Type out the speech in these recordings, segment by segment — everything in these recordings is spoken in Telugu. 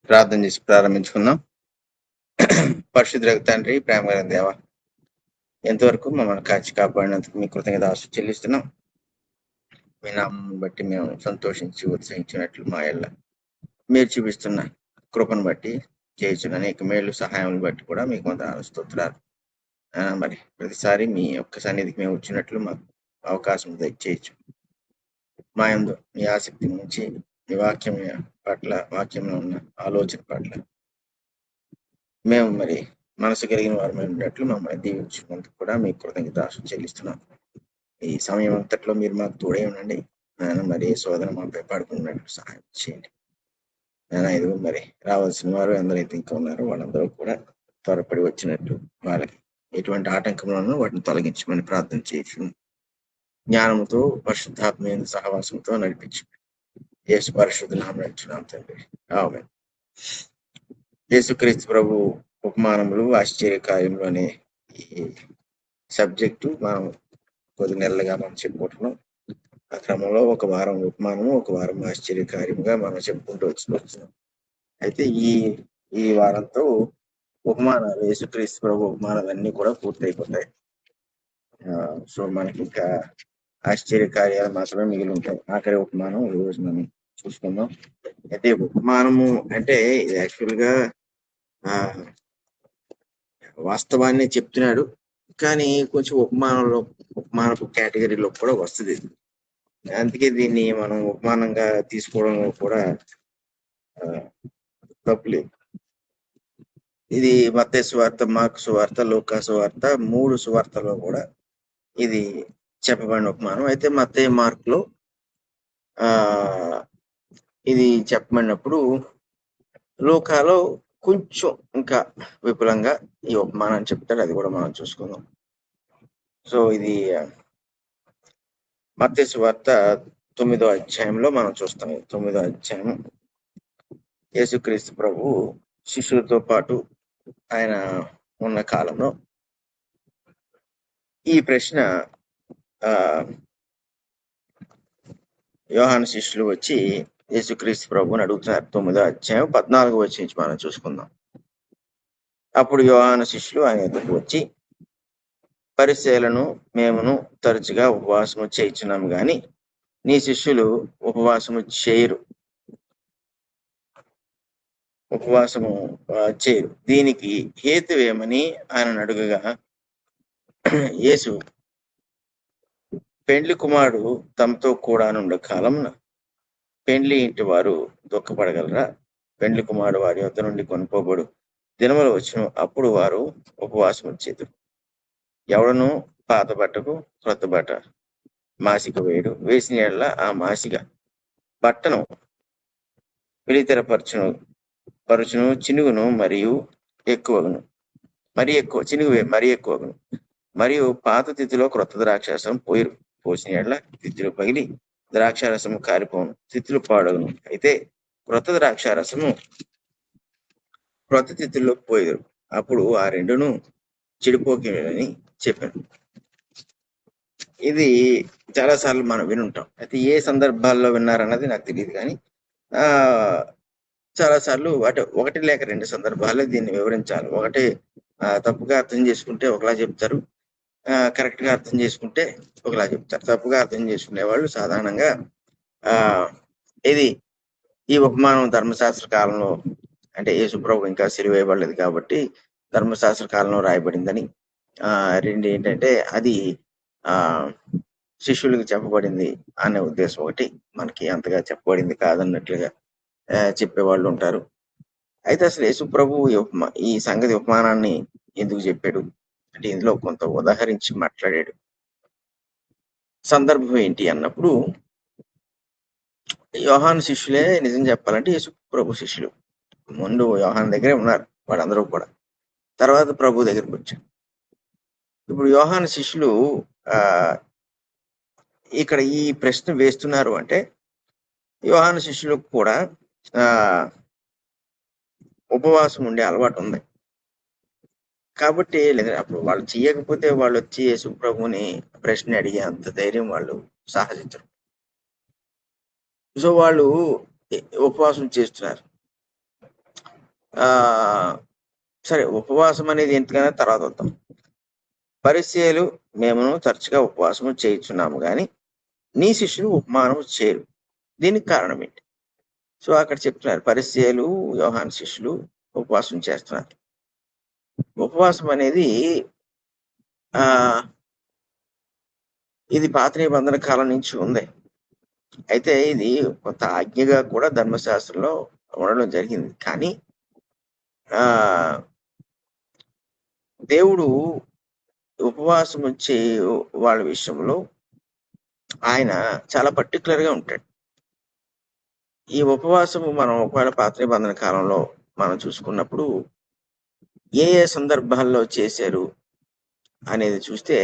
ప్రార్థన చేసి ప్రారంభించుకుందాం. పరిశుద్ధులకు తండ్రి, ప్రేమ గల దేవ, ఎంతవరకు మమ్మల్ని కాచి కాపాడినందుకు మీ కృతజ్ఞత చెల్లిస్తున్నాం. మీ నామం బట్టి మేము సంతోషించి ఉత్సహించినట్లు మా ఎల్ల మీరు చూపిస్తున్న కృపను బట్టి చేస్తున్న అనేక మేలు సహాయం బట్టి కూడా మీకు వందనాలు స్తోత్రాలు. మరి ప్రతిసారి మీ యొక్క సన్నిధికి మేము వచ్చినట్లు మాకు అవకాశం దయచేయచ్చు. మా యందు మీ ఆసక్తి నుంచి మీ వాక్యం పట్ల, వాక్యంలో ఉన్న ఆలోచన పట్ల మేము మరి మనసు కలిగిన వారు ఉన్నట్లు మమ్మల్ని దీవించినందుకు కూడా మీకు కృతజ్ఞత చెల్లిస్తున్నాం. ఈ సమయం అంతట్లో మీరు మాకు తోడే ఉండండి. మరి సోదర మాపై పడుకున్నట్లు సహాయం చేయండి. ఇదిగో మరి రావాల్సిన వారు ఎందరైతే ఇంకా ఉన్నారో వాళ్ళందరూ కూడా త్వరపడి వచ్చినట్టు వాళ్ళకి ఎటువంటి ఆటంకంలోనూ వాటిని తొలగించమని ప్రార్థన చేయొచ్చు. జ్ఞానంతో పరిశుద్ధాత్మ సహవాసంతో నడిపించు. యేసు పరిశుద్ధ నామమున నడుచున్నాం తండ్రి, ఆమేన్. యేసుక్రీస్తు ప్రభు ఉపమానములు ఆశ్చర్యకార్యములు అనే ఈ సబ్జెక్టు మనం కొద్ది నెలలుగా మనం చెప్పుకుంటున్నాం. ఆ క్రమంలో ఒక వారం ఉపమానము, ఒక వారం ఆశ్చర్యకార్యముగా మనం చెప్పుకుంటూ వస్తున్నాం. అయితే ఈ వారంతో ఉపమానాలు, యేసుక్రీస్తు ప్రభు ఉపమానాలన్నీ కూడా పూర్తయిపోతాయి. సో మనకి ఇంకా ఆశ్చర్యకార్యాలు మాత్రమే మిగిలి ఉంటాయి. ఆఖరి ఉపమానం ఈ రోజు మనం చూసుకుందాం. అయితే ఉపమానము అంటే ఇది యాక్చువల్ గా వాస్తవాన్ని చెప్తున్నాడు, కానీ కొంచెం ఉపమానపు కేటగిరీలో కూడా వస్తుంది. అందుకే దీన్ని మనం ఉపమానంగా తీసుకోవడం కూడా తప్పులేదు. ఇది మత్తయి సువార్త, మార్కు సువార్త, లూకా సువార్త, 3 సువార్తల్లో కూడా ఇది చెప్పబడిన ఉపమానం. అయితే మత్తయి, మార్కులో ఇది చెప్పబడినప్పుడు లూకాలో కొంచెం ఇంకా విపులంగా ఈ ఉపమానాన్ని చెప్తాడు. అది కూడా మనం చూసుకుందాం. సో ఇది మత్తయి సువార్త 9వ అధ్యాయంలో మనం చూస్తాం. 9వ అధ్యాయం యేసుక్రీస్తు ప్రభు శిష్యులతో పాటు ఆయన ఉన్న కాలంలో ఈ ప్రశ్న యోహాను శిష్యులు వచ్చి యేసుక్రీస్తు ప్రభుని అడుగుతున్నారు. 9వ అధ్యాయం 14వ వచనం నుంచి మనం చూసుకుందాం. అప్పుడు యోహాను శిష్యులు ఆయన ఎదురుకు వచ్చి, పరిసయ్యులను మేమును తరచుగా ఉపవాసము చేయుచున్నాము గాని నీ శిష్యులు ఉపవాసము చేయరు. దీనికి హేతువేమని ఆయన అడుగగా, యేసు, పెండ్లి కుమారుడు తమతో కూడా నుండి కాలమున పెండ్లి ఇంటి వారు దుఃఖపడగలరా? పెండ్లి కుమారుడు వారి వద్ద నుండి కొనుక్కోబడు దినములు వచ్చును, అప్పుడు వారు ఉపవాసం వచ్చేది. ఎవడను పాత బట్టకు క్రొత్త బట్ట మాసిక వేసిన ఎడల ఆ మాసిక బట్టను పరుచును, చినుగును మరియు ఎక్కువగును, మరి ఎక్కువగును. మరియు పాత తిథిలో క్రొత్త ద్రాక్షారసం పోసిన ఎడల తిత్తులు పగిలి ద్రాక్షారసము కారిపోను, తిత్తులు పాడగును. అయితే క్రొత్త ద్రాక్షారసము క్రొత్త తిత్తుల్లో పోయేరు, అప్పుడు ఆ రెండును చెడిపోకిని చెప్పాను. ఇది చాలా సార్లు మనం వినుంటాం. అయితే ఏ సందర్భాల్లో విన్నారన్నది నాకు తెలియదు, కానీ చాలా సార్లు ఒకటి లేక 2 సందర్భాల్లో దీన్ని వివరించాలి. ఒకటి తప్పుగా అర్థం చేసుకుంటే ఒకలా చెప్తారు, కరెక్ట్ గా అర్థం చేసుకుంటే ఒకలా చెప్తారు. తప్పుగా అర్థం చేసుకునే వాళ్ళు సాధారణంగా ఈ ఉపమానం ధర్మశాస్త్ర కాలంలో, అంటే యేసుప్రభు ఇంకా సిలువేయబడలేదు కాబట్టి ధర్మశాస్త్ర కాలంలో రాయబడిందని, రెండు ఏంటంటే అది శిష్యులకు చెప్పబడింది అనే ఉద్దేశం ఒకటి, మనకి అంతగా చెప్పబడింది కాదన్నట్లుగా చెప్పేవాళ్ళు ఉంటారు. అయితే అసలు యేసుప్రభు ఈ సంగతి ఉపమానాన్ని ఎందుకు చెప్పాడు అంటే ఇందులో కొంత ఉదాహరించి మాట్లాడాడు. సందర్భం ఏంటి అన్నప్పుడు, యోహాను శిష్యులే నిజం చెప్పాలంటే యేసుప్రభు శిష్యులు. ముందు యోహాను దగ్గరే ఉన్నారు వాళ్ళందరూ కూడా, తర్వాత ప్రభు దగ్గరికి వచ్చారు. ఇప్పుడు యోహాను శిష్యులు ఇక్కడ ఈ ప్రశ్న వేస్తున్నారు అంటే యోహాను శిష్యులకు కూడా ఉపవాసం ఉండే అలవాటు ఉంది కాబట్టి, లేదా అప్పుడు వాళ్ళు చేయకపోతే వాళ్ళు వచ్చి యేసు ప్రభుని ప్రశ్న అడిగే అంత ధైర్యం వాళ్ళు సాహసించరు. సో వాళ్ళు ఉపవాసం చేస్తున్నారు. ఆ సరే, ఉపవాసం అనేది ఎందుకైనా తర్వాత వద్దాం. పరిచర్యలు మేమును తరచుగా ఉపవాసము చేయుచున్నాము గాని నీ శిష్యులు ఉపమానం చేయరు. దీనికి కారణం ఏంటి? సో అక్కడ చెప్తున్నారు, పరిచర్యలు యోహాను శిష్యులు ఉపవాసం చేస్తున్నారు. ఉపవాసం అనేది ఆ ఇది పాత నిబంధన కాలం నుంచి ఉంది. అయితే ఇది కొంత ఆజ్ఞగా కూడా ధర్మశాస్త్రంలో ఉండడం జరిగింది. కానీ ఆ దేవుడు ఉపవాసం వచ్చే వాళ్ళ విషయంలో ఆయన చాలా పర్టికులర్ గా ఉంటాడు. ఈ ఉపవాసము మనం ఒకవేళ పాత నిబంధన కాలంలో మనం చూసుకున్నప్పుడు ఏ ఏ సందర్భాల్లో చేశారు అనేది చూస్తే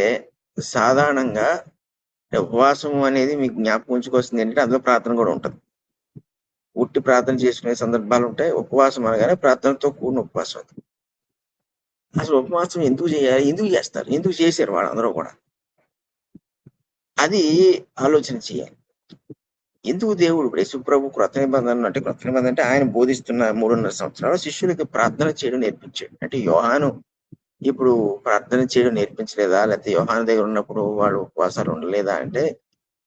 సాధారణంగా ఉపవాసం అనేది మీకు జ్ఞాపకం ఉంచుకోవాల్సింది ఏంటంటే అందులో ప్రార్థన కూడా ఉంటుంది. ఉట్టి ప్రార్థన చేసుకునే సందర్భాలు ఉంటాయి. ఉపవాసం అనగానే ప్రార్థనతో కూడిన ఉపవాసం అది. అసలు ఉపవాసం ఎందుకు చేయాలి, ఎందుకు చేస్తారు, ఎందుకు చేశారు వాళ్ళందరూ కూడా, అది ఆలోచన చేయాలి. ఎందుకు దేవుడు ఇప్పుడు యేసుప్రభు క్రొత్త నిబంధన అంటే ఆయన బోధిస్తున్న 3.5 సంవత్సరాలు శిష్యులకి ప్రార్థన చేయడం నేర్పించాడు. అంటే యోహాను ఇప్పుడు ప్రార్థన చేయడం నేర్పించలేదా, లేకపోతే యోహాను దగ్గర ఉన్నప్పుడు వాళ్ళు ఉపవాసాలు ఉండలేదా అంటే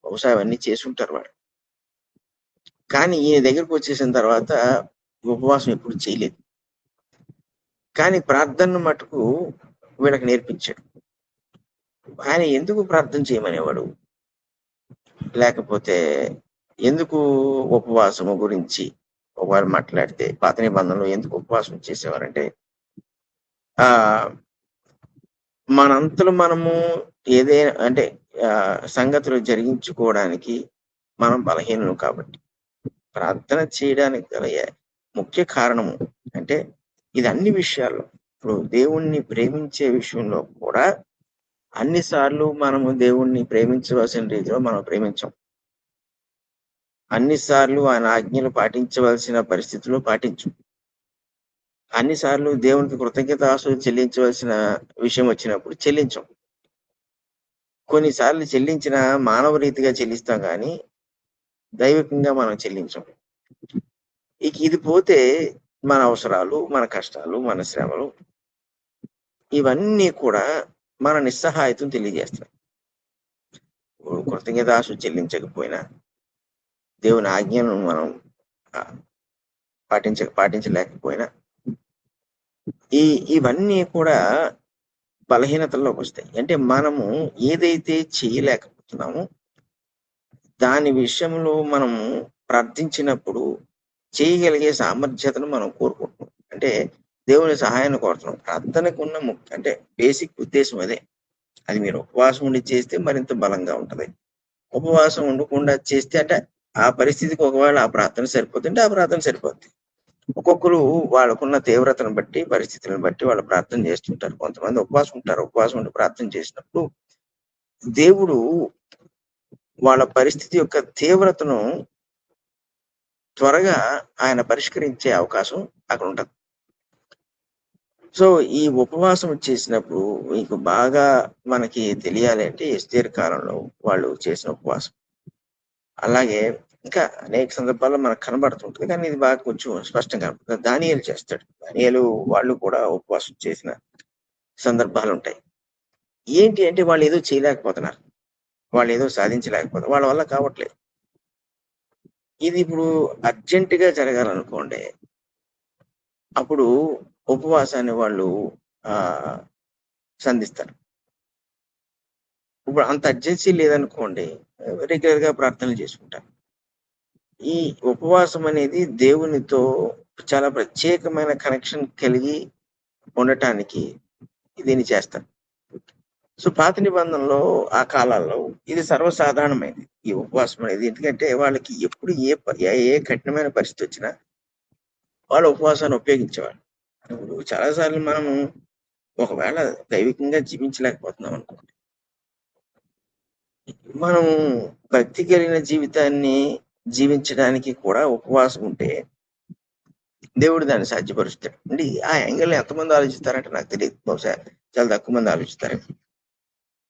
బహుశా అవన్నీ చేసి ఉంటారు వాళ్ళు. కానీ ఈయన దగ్గరకు వచ్చేసిన తర్వాత ఉపవాసం ఎప్పుడు చేయలేదు. కానీ ప్రార్థన మటుకు వీళ్ళకి నేర్పించాడు. ఆయన ఎందుకు ప్రార్థన చేయమనేవాడు, లేకపోతే ఎందుకు ఉపవాసము గురించి ఒకవేళ మాట్లాడితే పాత నిబంధనలో ఎందుకు ఉపవాసం చేసేవారంటే ఆ మనంతలో మనము ఏదైనా అంటే సంగతులు జరిగించుకోవడానికి మనం బలహీనులు కాబట్టి ప్రార్థన చేయడానికి గల ముఖ్య కారణము అంటే ఇది అన్ని విషయాల్లో. ఇప్పుడు దేవుణ్ణి ప్రేమించే విషయంలో కూడా అన్నిసార్లు మనము దేవుణ్ణి ప్రేమించవలసిన రీతిలో మనం ప్రేమించాం. అన్నిసార్లు ఆయన ఆజ్ఞలు పాటించవలసిన పరిస్థితుల్లో పాటించు. అన్నిసార్లు దేవునికి కృతజ్ఞతాస్తుతులు చెల్లించవలసిన విషయం వచ్చినప్పుడు చెల్లించం. కొన్నిసార్లు చెల్లించిన మానవ రీతిగా చెల్లిస్తాం కానీ దైవికంగా మనం చెల్లించం. ఇక ఇది పోతే మన అవసరాలు, మన కష్టాలు, మన శ్రమలు ఇవన్నీ కూడా మన నిస్సహాయతను తెలియజేస్తాయి. కృతజ్ఞతాస్తుతులు చెల్లించకపోయినా, దేవుని ఆజ్ఞను మనం పాటించలేకపోయినా ఇవన్నీ కూడా బలహీనతల్లోకి వస్తాయి. అంటే మనము ఏదైతే చేయలేకపోతున్నామో దాని విషయంలో మనము ప్రార్థించినప్పుడు చేయగలిగే సామర్థ్యతను మనం కోరుకుంటున్నాం. అంటే దేవుని సహాయాన్ని కోరుతున్నాం. ప్రార్థనకు ఉన్న అంటే బేసిక్ ఉద్దేశం అదే. అది మీరు ఉపవాసం ఉండి చేస్తే మరింత బలంగా ఉంటది. ఉపవాసం ఉండకుండా చేస్తే అంటే ఆ పరిస్థితికి ఒకవేళ ఆ ప్రార్థన సరిపోతుంటే ఆ ప్రార్థన సరిపోద్ది. ఒక్కొక్కరు వాళ్ళకున్న తీవ్రతను బట్టి, పరిస్థితులను బట్టి వాళ్ళు ప్రార్థన చేస్తుంటారు. కొంతమంది ఉపవాసం ఉంటారు. ఉపవాసం ఉండి ప్రార్థన చేసినప్పుడు దేవుడు వాళ్ళ పరిస్థితి యొక్క తీవ్రతను త్వరగా ఆయన పరిష్కరించే అవకాశం అక్కడ ఉంటుంది. సో ఈ ఉపవాసం చేసినప్పుడు మీకు బాగా మనకి తెలియాలి అంటే ఎస్తేరు కాలంలో వాళ్ళు చేసిన ఉపవాసం. అలాగే ఇంకా అనేక సందర్భాల్లో మనకు కనబడుతుంటుంది, కానీ ఇది బాగా కొంచెం స్పష్టంగా కనబడుతుంది. దానియేలు చేస్తాడు. దానియేలు వాళ్ళు కూడా ఉపవాసం చేసిన సందర్భాలు ఉంటాయి. ఏంటి అంటే వాళ్ళు ఏదో చేయలేకపోతున్నారు, వాళ్ళు ఏదో సాధించలేకపోతున్నారు, వాళ్ళ వల్ల కావట్లేదు. ఇది ఇప్పుడు అర్జెంటుగా జరగాలనుకోండి, అప్పుడు ఉపవాసాన్ని వాళ్ళు సంధిస్తారు. ఇప్పుడు అంత అర్జెన్సీ లేదనుకోండి, రెగ్యులర్ గా ప్రార్థనలు చేసుకుంటారు. ఈ ఉపవాసం అనేది దేవునితో చాలా ప్రత్యేకమైన కనెక్షన్ కలిగి ఉండటానికి దీన్ని చేస్తారు. సో పాత నిబంధనలో ఆ కాలాల్లో ఇది సర్వసాధారణమైనది ఈ ఉపవాసం అనేది. ఎందుకంటే వాళ్ళకి ఎప్పుడు ఏ కఠినమైన పరిస్థితి వచ్చినా వాళ్ళు ఉపవాసాన్ని ఉపయోగించేవాళ్ళు. ఇప్పుడు చాలాసార్లు మనము ఒకవేళ దైవికంగా జీవించలేకపోతున్నాం అనుకోండి, మనం భక్తి కలిగిన జీవితాన్ని జీవించడానికి కూడా ఉపవాసం ఉంటే దేవుడు దాన్ని సాధ్యపరుస్తాడు. అంటే ఆ యాంగిల్ ఎంతమంది ఆలోచిస్తారంటే నాకు తెలియదు, బహుశా చాలా తక్కువ మంది ఆలోచిస్తారు.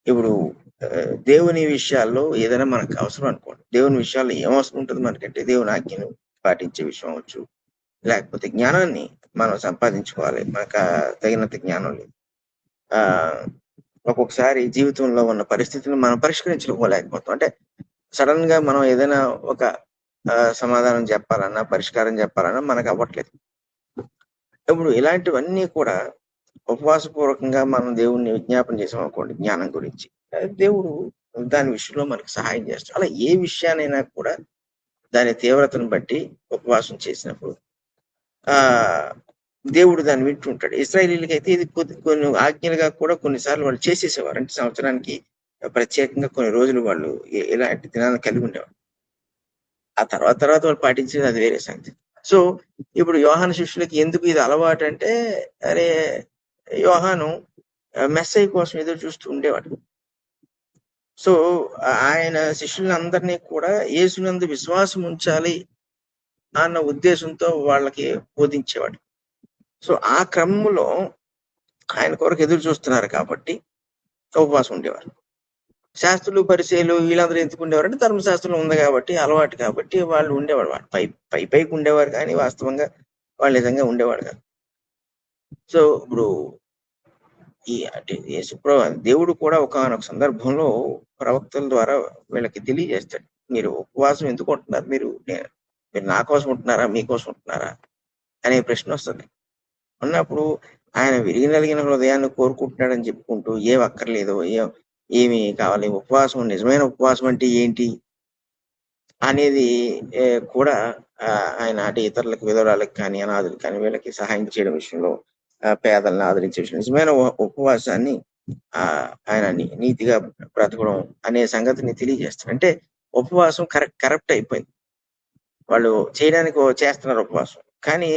ఇప్పుడు దేవుని విషయాల్లో ఏదైనా మనకు అవసరం అనుకోండి, దేవుని విషయాల్లో ఏం అవసరం ఉంటుంది మనకంటే దేవుని ఆజ్ఞను పాటించే విషయం అవచ్చు, లేకపోతే జ్ఞానాన్ని మనం సంపాదించుకోవాలి, మనకు తగినంత జ్ఞానం లేదు. ఒక్కొక్కసారి జీవితంలో ఉన్న పరిస్థితులను మనం పరిష్కరించుకోలేకపోతాం. అంటే సడన్ గా మనం ఏదైనా ఒక సమాధానం చెప్పాలన్నా, పరిష్కారం చెప్పాలన్నా మనకు అవ్వట్లేదు. ఇప్పుడు ఇలాంటివన్నీ కూడా ఉపవాసపూర్వకంగా మనం దేవుణ్ణి విజ్ఞాపన చేసాం అనుకోండి జ్ఞానం గురించి, దేవుడు దాని విషయంలో మనకు సహాయం చేస్తాడు. అలా ఏ విషయానైనా కూడా దాని తీవ్రతను బట్టి ఉపవాసం చేసినప్పుడు ఆ దేవుడు దాన్ని వింటుంటాడు. ఇశ్రాయేలీయులకి అయితే ఇది కొన్ని ఆజ్ఞలుగా కూడా కొన్నిసార్లు వాళ్ళు చేసేసేవారు. అంటే సంవత్సరానికి ప్రత్యేకంగా కొన్ని రోజులు వాళ్ళు ఇలాంటి దినాలను కలిగి ఉండేవారు. ఆ తర్వాత వాళ్ళు పాటించేది అది వేరే సంగతి. సో ఇప్పుడు యోహాను శిష్యులకి ఎందుకు ఇది అలవాటు అంటే, అరే యోహాను మెస్సయ్య కోసం ఎదురు చూస్తూ ఉండేవాడు. సో ఆయన శిష్యులందరినీ కూడా యేసునందు విశ్వాసం ఉంచాలి అన్న ఉద్దేశంతో వాళ్ళకి బోధించేవాడు. సో ఆ క్రమంలో ఆయన కొరకు ఎదురు చూస్తున్నారు కాబట్టి ఉపవాసం ఉండేవారు. శాస్త్రులు పరిచయలు వీళ్ళందరూ ఎందుకు ఉండేవారు అంటే ధర్మశాస్త్రంలో ఉంది కాబట్టి, అలవాటు కాబట్టి వాళ్ళు ఉండేవాడు. వాళ్ళు పైకి ఉండేవారు కానీ వాస్తవంగా వాళ్ళు నిజంగా ఉండేవాడు కాదు. సో ఇప్పుడు ఈ అంటే దేవుడు కూడా ఒకానొక సందర్భంలో ప్రవక్తల ద్వారా వీళ్ళకి తెలియజేస్తాడు. మీరు ఉపవాసం ఎందుకు ఉంటున్నారు? మీరు నా కోసం ఉంటున్నారా, మీకోసం ఉంటున్నారా అనే ప్రశ్న వస్తుంది. ఉన్నప్పుడు ఆయన విరిగి నలిగిన హృదయాన్ని కోరుకుంటున్నాడని చెప్పుకుంటూ ఏం అక్కర్లేదు, ఏమి కావాలి, ఉపవాసం, నిజమైన ఉపవాసం అంటే ఏంటి అనేది కూడా ఆయన అంటే ఇతరులకు, విధవరాలకు కానీ, అనాథులకు కానీ వీళ్ళకి సహాయం చేయడం విషయంలో, పేదలను ఆదరించే విషయం, నిజమైన ఉపవాసాన్ని ఆయన నీతిగా బ్రతకడం అనే సంగతిని తెలియజేస్తారు. అంటే ఉపవాసం కరెక్ట్ అయిపోయింది. వాళ్ళు చేయడానికి చేస్తున్నారు ఉపవాసం, కానీ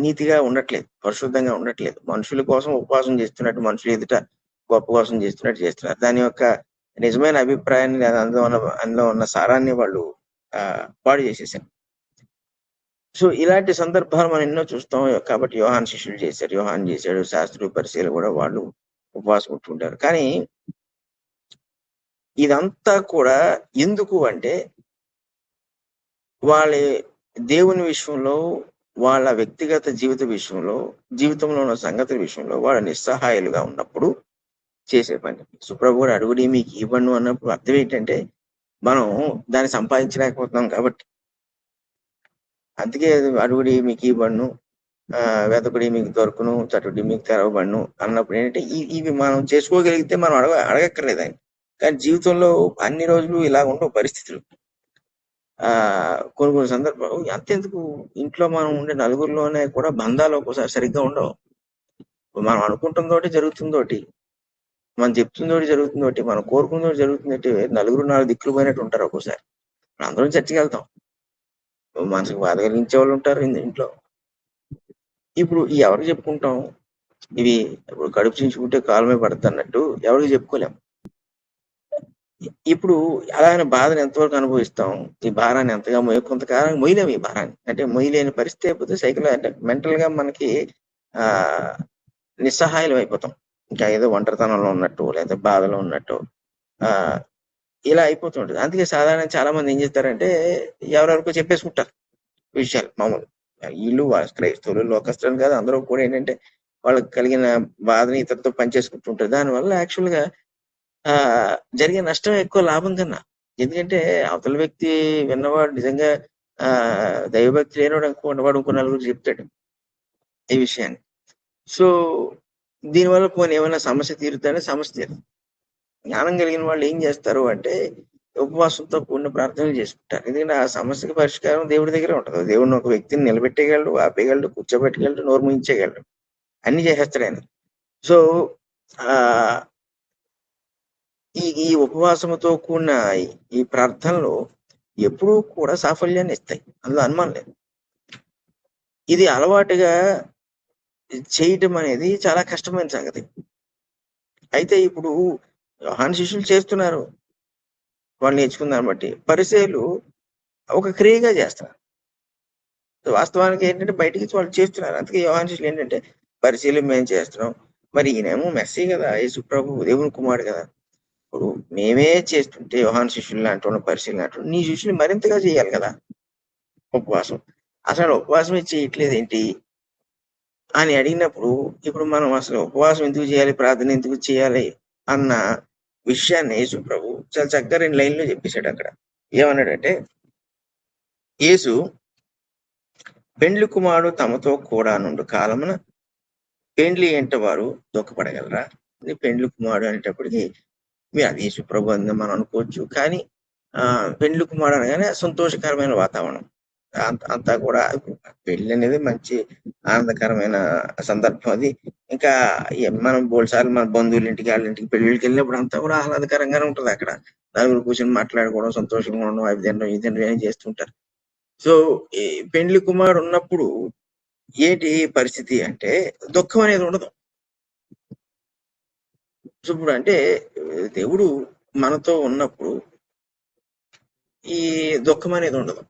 నీతిగా ఉండట్లేదు, పరిశుద్ధంగా ఉండట్లేదు. మనుషుల కోసం ఉపవాసం చేస్తున్నట్టు, మనుషులు ఎదుట గొప్ప కోసం చేస్తున్నారు. దాని యొక్క నిజమైన అభిప్రాయాన్ని, అందులో ఉన్న సారాన్ని వాళ్ళు పాడు చేసేసారు. సో ఇలాంటి సందర్భాలు మనం ఎన్నో చూస్తాం. కాబట్టి యోహాను శిష్యులు చేశారు, యోహాను చేశాడు, శాస్త్రులు పరిచయలు కూడా వాళ్ళు ఉపవాసం ఉంటుంటారు. కానీ ఇదంతా కూడా ఎందుకు అంటే వాళ్ళ దేవుని విషయంలో, వాళ్ళ వ్యక్తిగత జీవిత విషయంలో, జీవితంలో ఉన్న సంగతుల విషయంలో వాళ్ళు నిస్సహాయాలుగా ఉన్నప్పుడు చేసే పని. సుప్రభు కూడా అడుగుడి మీకు ఇవ్వను అన్నప్పుడు అర్థం ఏంటంటే మనం దాన్ని సంపాదించలేకపోతున్నాం కాబట్టి. అందుకే అడుగుడి మీకు ఇవ్వను, వెతకుడి మీకు దొరకను, తటుడి మీకు తెరవబడును అన్నప్పుడు ఏంటంటే ఇవి మనం చేసుకోగలిగితే మనం అడగక్కర్లేదు ఆయన. కానీ జీవితంలో అన్ని రోజులు ఇలా ఉండవు పరిస్థితులు. కొన్ని సందర్భాలు అంతెందుకు, ఇంట్లో మనం ఉండే నలుగురిలోనే కూడా బంధాలు ఒక్కోసారి సరిగ్గా ఉండవు. మనం అనుకుంటుందోటి జరుగుతుందోటి, మనం చెప్తుందోటి జరుగుతుందోటి, మనం కోరుకుందోటి జరుగుతుందోటి, నలుగురు 4 దిక్కులు పోయినట్టు ఉంటారు ఒక్కోసారి. అందరం చర్చికి వెళ్తాం, మనసుకు బాధ కలిగించే వాళ్ళు ఉంటారు ఇంట్లో. ఇప్పుడు ఎవరికి చెప్పుకుంటాం? ఇవి ఇప్పుడు కడుపు చించుకుంటే కాలమే పడుతుంది అన్నట్టు ఎవరికి చెప్పుకోలేము. ఇప్పుడు అలాగే బాధను ఎంతవరకు అనుభవిస్తాం? ఈ భారాన్ని ఎంతగా కొంతకాలం మొయ్యలేము. ఈ భారాన్ని అంటే మొయ్యలేని పరిస్థితి అయిపోతే అంటే మెంటల్ గా మనకి నిస్సహాయం అయిపోతాం. ఇంకా ఏదో ఒంటరితనంలో ఉన్నట్టు, లేదా బాధలో ఉన్నట్టు ఇలా అయిపోతుంటది. అందుకే సాధారణ చాలా మంది ఏం చేస్తారంటే ఎవరెవరికో చెప్పేసుకుంటారు విషయాలు. మామూలు వీళ్ళు క్రైస్తవులు, లోకస్తులు కాదు, అందరూ కూడా ఏంటంటే వాళ్ళకి కలిగిన బాధని ఇతరులతో పనిచేసుకుంటుంటారు. దానివల్ల యాక్చువల్ గా జరిగే నష్టం ఎక్కువ లాభం కన్నా. ఎందుకంటే అవతల వ్యక్తి విన్నవాడు నిజంగా దైవభక్తి లేనివాడు అనుకోండి, వాడు ఇంకో నలుగురు చెప్తాడు ఈ విషయాన్ని. సో దీనివల్ల పోనీ ఏమైనా సమస్య తీరుతానే, సమస్య తీరు. జ్ఞానం కలిగిన వాళ్ళు ఏం చేస్తారు అంటే ఉపవాసంతో కూడిన ప్రార్థనలు చేసుకుంటారు. ఎందుకంటే ఆ సమస్యకి పరిష్కారం దేవుడి దగ్గరే ఉంటుంది. దేవుడిని ఒక వ్యక్తిని నిలబెట్టేయగలడు, ఆపేయగలడు, కూర్చోబెట్టగలడు, నోరు ముయించగలడు, అన్ని చేసేస్తాడు ఆయన. సో ఈ ఉపవాసముతో కూడిన ఈ ప్రార్థనలు ఎప్పుడూ కూడా సాఫల్యాన్ని ఇస్తాయి, అందులో అనుమానం లేదు. ఇది అలవాటుగా చేయటం అనేది చాలా కష్టమైన సంగతి. అయితే ఇప్పుడు యోహాను శిష్యులు చేస్తున్నారు, వాళ్ళు నేర్చుకున్నారు బట్టి. పరిసయ్యులు ఒక క్రియగా చేస్తున్నారు. వాస్తవానికి ఏంటంటే బయటికి వాళ్ళు చేస్తున్నారు. అందుకే యోహాను శిష్యులు ఏంటంటే పరిసయ్యులు మేము చేస్తున్నాం, మరి ఈయనేమో మెస్సీ కదా, యేసు ప్రభు దేవుని కుమారుడు కదా, ఇప్పుడు మేమే చేస్తుంటే యోహాను శిష్యులు లాంటి పరిశీలన అంటూ నీ శిష్యులు మరింతగా చేయాలి కదా ఉపవాసం. అసలు ఉపవాసమే చేయట్లేదు ఏంటి అని అడిగినప్పుడు ఇప్పుడు మనం అసలు ఉపవాసం ఎందుకు చేయాలి, ప్రార్థన ఎందుకు చేయాలి అన్న విషయాన్ని యేసు ప్రభు చాలా చక్కగా 2 లైన్‌లో చెప్పేసాడు అక్కడ. ఏమన్నాడంటే, యేసు పెండ్లి కుమారుడు తమతో కూడా నుండు కాలమున పెండ్లి ఇంట వారు దుఃఖపడగలరా? ఇది పెండ్లి కుమారుడు అనేటప్పటికి మీరు అది యేసు ప్రభు అని మనం అనుకోవచ్చు. కానీ పెండ్లి కుమారుడు అనగానే సంతోషకరమైన వాతావరణం. అంతా కూడా పెళ్లి అనేది మంచి ఆనందకరమైన సందర్భం అది. ఇంకా మనం బోలెడుసార్లు మన బంధువుల ఇంటికి, వాళ్ళ ఇంటికి పెళ్ళిళ్ళకి వెళ్ళినప్పుడు అంతా కూడా ఆహ్లాదకరంగానే ఉంటది అక్కడ. నలుగురు కూర్చొని మాట్లాడుకోవడం, సంతోషంగా ఉండడం, అవి తినడం, ఇది తినడం అని చేస్తుంటారు. సో, ఈ పెండ్లి కుమారుడు ఉన్నప్పుడు ఏంటి పరిస్థితి అంటే దుఃఖం అనేది ఉండదు. సో, ఇప్పుడు అంటే దేవుడు మనతో ఉన్నప్పుడు ఈ దుఃఖం అనేది ఉండదు.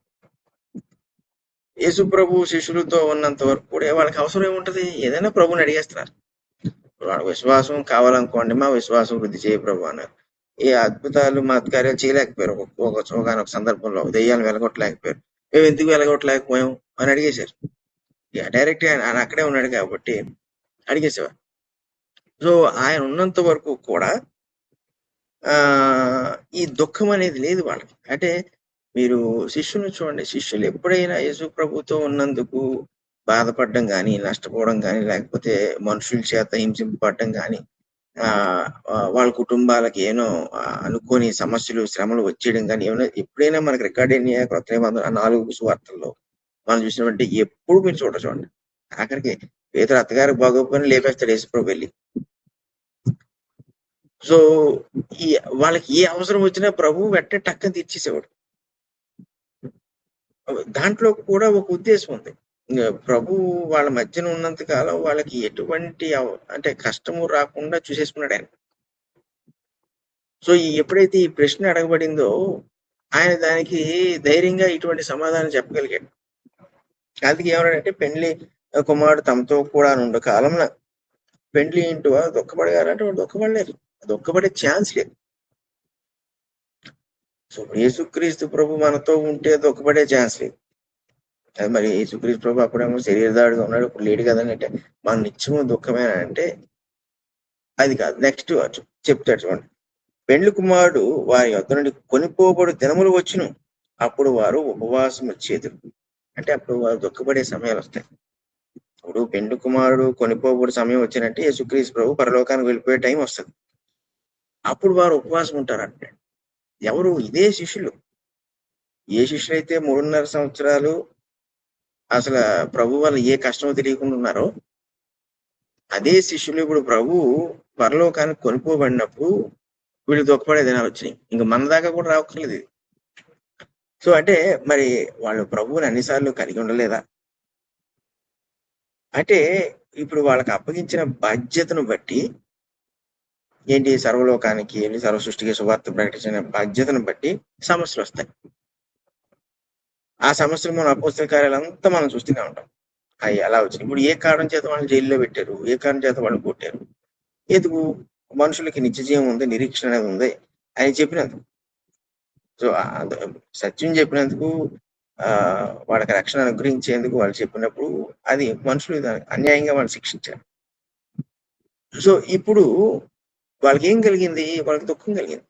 యేసు ప్రభు శిష్యులతో ఉన్నంత వరకు కూడా వాళ్ళకి అవసరం ఏముంటది? ఏదైనా ప్రభుని అడిగేస్తున్నారు. వాళ్ళ విశ్వాసం కావాలనుకోండి, మా విశ్వాసం వృద్ధి చేయ ప్రభు అన్నారు. ఏ అద్భుతాలు మహత్కార్యాలు చేయలేకపోయారు. ఒకానొక సందర్భంలో దెయ్యాలను వెలగొట్టలేకపోయారు. మేము ఎందుకు వెలగొట్టలేకపోయాం అని అడిగేశారు. డైరెక్ట్ గా ఆయన అక్కడే ఉన్నాడు కాబట్టి అడిగేసేవారు. సో ఆయన ఉన్నంత వరకు కూడా ఈ దుఃఖం అనేది లేదు వాళ్ళకి. అంటే మీరు శిష్యులను చూడండి, శిష్యులు ఎప్పుడైనా యేసు ప్రభుతో ఉన్నందుకు బాధపడడం కానీ, నష్టపోవడం కానీ, లేకపోతే మనుషుల చేత హింసింపబడడం కానీ, వాళ్ళ కుటుంబాలకి ఏనో అనుకోని సమస్యలు, శ్రమలు వచ్చేయడం కానీ ఏమైనా ఎప్పుడైనా మనకి రికార్డ్ అయినాయా? క్రొత్త నిబంధన 4 సువార్తల్లో మనం చూసినట్టే ఎప్పుడు మీరు చూడండి. ఆఖరికి పేతురు అత్తగారికి బాగోకపోయినా లేపేస్తాడు యేసుప్రభు వెళ్ళి. సో ఈ వాళ్ళకి ఏ అవసరం వచ్చినా ప్రభు వెంటనే టక్కని తీర్చేసేవాడు. దాంట్లో కూడా ఒక ఉద్దేశం ఉంది. ప్రభు వాళ్ళ మధ్యన ఉన్నంత కాలం వాళ్ళకి ఎటువంటి అంటే కష్టము రాకుండా చూసేసుకున్నాడు ఆయన. సో ఎప్పుడైతే ఈ ప్రశ్న అడగబడిందో ఆయన దానికి ధైర్యంగా ఇటువంటి సమాధానం చెప్పగలిగాడు. అందుకే ఏమన్నాడంటే, పెండ్లి కుమారుడు తమతో కూడా నుండు కాలంలో పెండ్లి ఇంటి వారు దుఃఖపడగారంటే వాడు దుఃఖపడలేదు. దుఃఖపడే ఛాన్స్ లేదు. సో యేసుక్రీస్తు ప్రభు మనతో ఉంటే దుఃఖపడే ఛాన్స్ లేదు. అది మరి యేసుక్రీస్తు ప్రభు అప్పుడేమో శరీరదాడుగా ఉన్నాడు, ఇప్పుడు లేడు కదండి అంటే మన నిత్యము దుఃఖమేనా అంటే అది కాదు. నెక్స్ట్ చెప్తాడు చూడండి. పెండ్లి కుమారుడు వారి యొద్ద నుండి కొనిపోబడు దినములు వచ్చును, అప్పుడు వారు ఉపవాసం వచ్చేది. అంటే అప్పుడు వారు దుఃఖపడే సమయాలు వస్తాయి. ఇప్పుడు పెండ్లి కుమారుడు కొనిపోబడి సమయం వచ్చినట్టే యేసుక్రీస్తు ప్రభు పరలోకానికి వెళ్ళిపోయే టైం వస్తుంది. అప్పుడు వారు ఉపవాసం ఉంటారంటే ఎవరు? ఇదే శిష్యులు. ఏ శిష్యులు అయితే 3.5 సంవత్సరాలు అసలు ప్రభు వల్ల ఏ కష్టమో తెలియకుండా ఉన్నారో అదే శిష్యులు ఇప్పుడు ప్రభు పరలోకానికి కొనిపోబడినప్పుడు వీళ్ళు దుఃఖపడే దినాలు వచ్చినాయి. ఇంకా మన దాకా కూడా రావక్కర్లేదు. సో అంటే మరి వాళ్ళు ప్రభువుని అన్నిసార్లు కలిగి ఉండలేదా? అంటే ఇప్పుడు వాళ్ళకి అప్పగించిన బాధ్యతను బట్టి ఏంటి, సర్వలోకానికి వెళ్ళి సర్వ సృష్టికి సువార్త ప్రకటించిన బాధ్యతను బట్టి సమస్యలు వస్తాయి. ఆ సమస్యలు మన అపోస్తల కార్యాలంతా మనం చూస్తూనే ఉంటాం. అవి ఎలా వచ్చినాయి. ఇప్పుడు ఏ కారణం చేత వాళ్ళని జైల్లో పెట్టారు, ఏ కారణం చేత వాళ్ళని కొట్టారు, ఎందుకు? మనుషులకి నిత్యజీవం ఉంది, నిరీక్షణ అనేది ఉంది అని చెప్పినందుకు. సో సత్యం చెప్పినందుకు వాళ్ళకి రక్షణ అనుగ్రహించేందుకు వాళ్ళు చెప్పినప్పుడు అది మనుషులు అన్యాయంగా వాళ్ళు శిక్షించారు. సో ఇప్పుడు వాళ్ళకి ఏం కలిగింది? వాళ్ళకి దుఃఖం కలిగింది.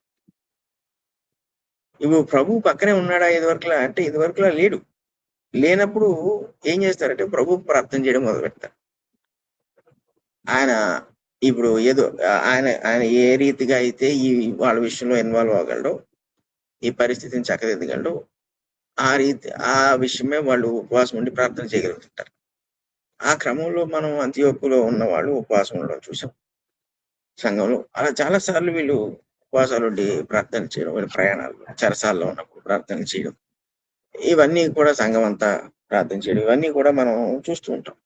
ఇప్పుడు ప్రభు పక్కనే ఉన్నాడా ఇదివరకులా అంటే ఇదివరకులా లేడు. లేనప్పుడు ఏం చేస్తారంటే ప్రభు ప్రార్థన చేయడం మొదలు పెడతారు. ఆయన ఇప్పుడు ఏదో ఆయన ఏ రీతిగా అయితే ఈ వాళ్ళ విషయంలో ఇన్వాల్వ్ అవ్వగలడో, ఈ పరిస్థితిని చక్కదిద్దగలడు, ఆ విషయమే వాళ్ళు ఉపవాసం ఉండి ప్రార్థన చేయగలుగుతుంటారు. ఆ క్రమంలో మనం అంత్యోకులో ఉన్న వాళ్ళు ఉపవాసం ఉండడం చూసాం సంఘంలో. అలా చాలా సార్లు వీళ్ళు ఉపవాసాలు ఉండి ప్రార్థన చేయడం, వీళ్ళ ప్రయాణాలు చెరసాల్లో ఉన్నప్పుడు ప్రార్థన చేయడం, ఇవన్నీ కూడా సంఘం అంతా ప్రార్థన చేయడం, ఇవన్నీ కూడా మనం చూస్తూ ఉంటాం.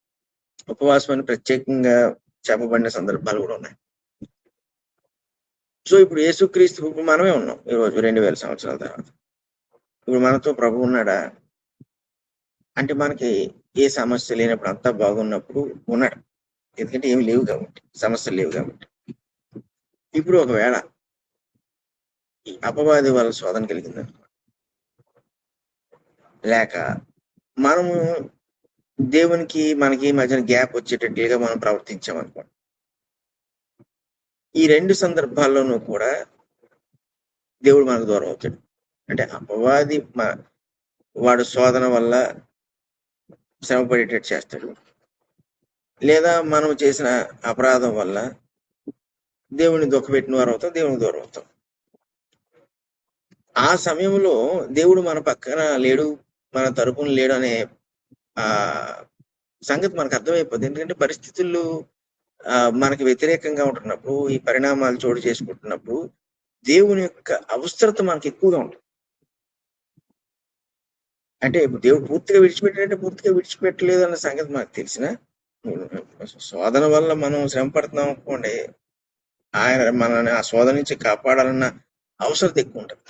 ఉపవాసం అని ప్రత్యేకంగా చెప్పబడిన సందర్భాలు కూడా ఉన్నాయి. సో ఇప్పుడు యేసుక్రీస్తు ఇప్పుడు మనమే ఉన్నాం ఈరోజు 2000 సంవత్సరాల తర్వాత. ఇప్పుడు మనతో ప్రభు ఉన్నాడా అంటే మనకి ఏ సమస్య లేనప్పుడు అంతా బాగున్నప్పుడు ఉన్నాడు. ఎందుకంటే ఏమి లేవు కాబట్టి, సమస్యలు లేవు కాబట్టి. ఇప్పుడు ఒకవేళ ఈ అపవాది వాళ్ళ శోధన కలిగిందనుకో, లేక మనము దేవునికి మనకి మధ్యన గ్యాప్ వచ్చేటట్లుగా మనం ప్రవర్తించామనుకోండి, ఈ 2 సందర్భాల్లోనూ కూడా దేవుడు మనకు దూరం అవుతాడు. అంటే అపవాది వాడు శోధన వల్ల శ్రమ పడేటట్టు చేస్తాడు, లేదా మనం చేసిన అపరాధం వల్ల దేవుని దుఃఖపెట్టిన వారు అవుతాం, దేవునికి దూరం అవుతాం. ఆ సమయంలో దేవుడు మన పక్కన లేడు, మన తరపున లేడు అనే ఆ సంగతి మనకు అర్థమైపోద్ది. ఎందుకంటే పరిస్థితులు మనకి వ్యతిరేకంగా ఉంటున్నప్పుడు, ఈ పరిణామాలు చోటు చేసుకుంటున్నప్పుడు దేవుని యొక్క అవసరత మనకి ఎక్కువగా ఉంటుంది. అంటే దేవుడు పూర్తిగా విడిచిపెట్టాడంటే పూర్తిగా విడిచిపెట్టలేదు అన్న సంగతి మనకు తెలిసిన, శోధన వల్ల మనం శ్రమ పడుతున్నాం అనుకోండి, ఆయన మనల్ని ఆ శోధన నుంచి కాపాడాలన్న అవసరత ఎక్కువ ఉంటుంది.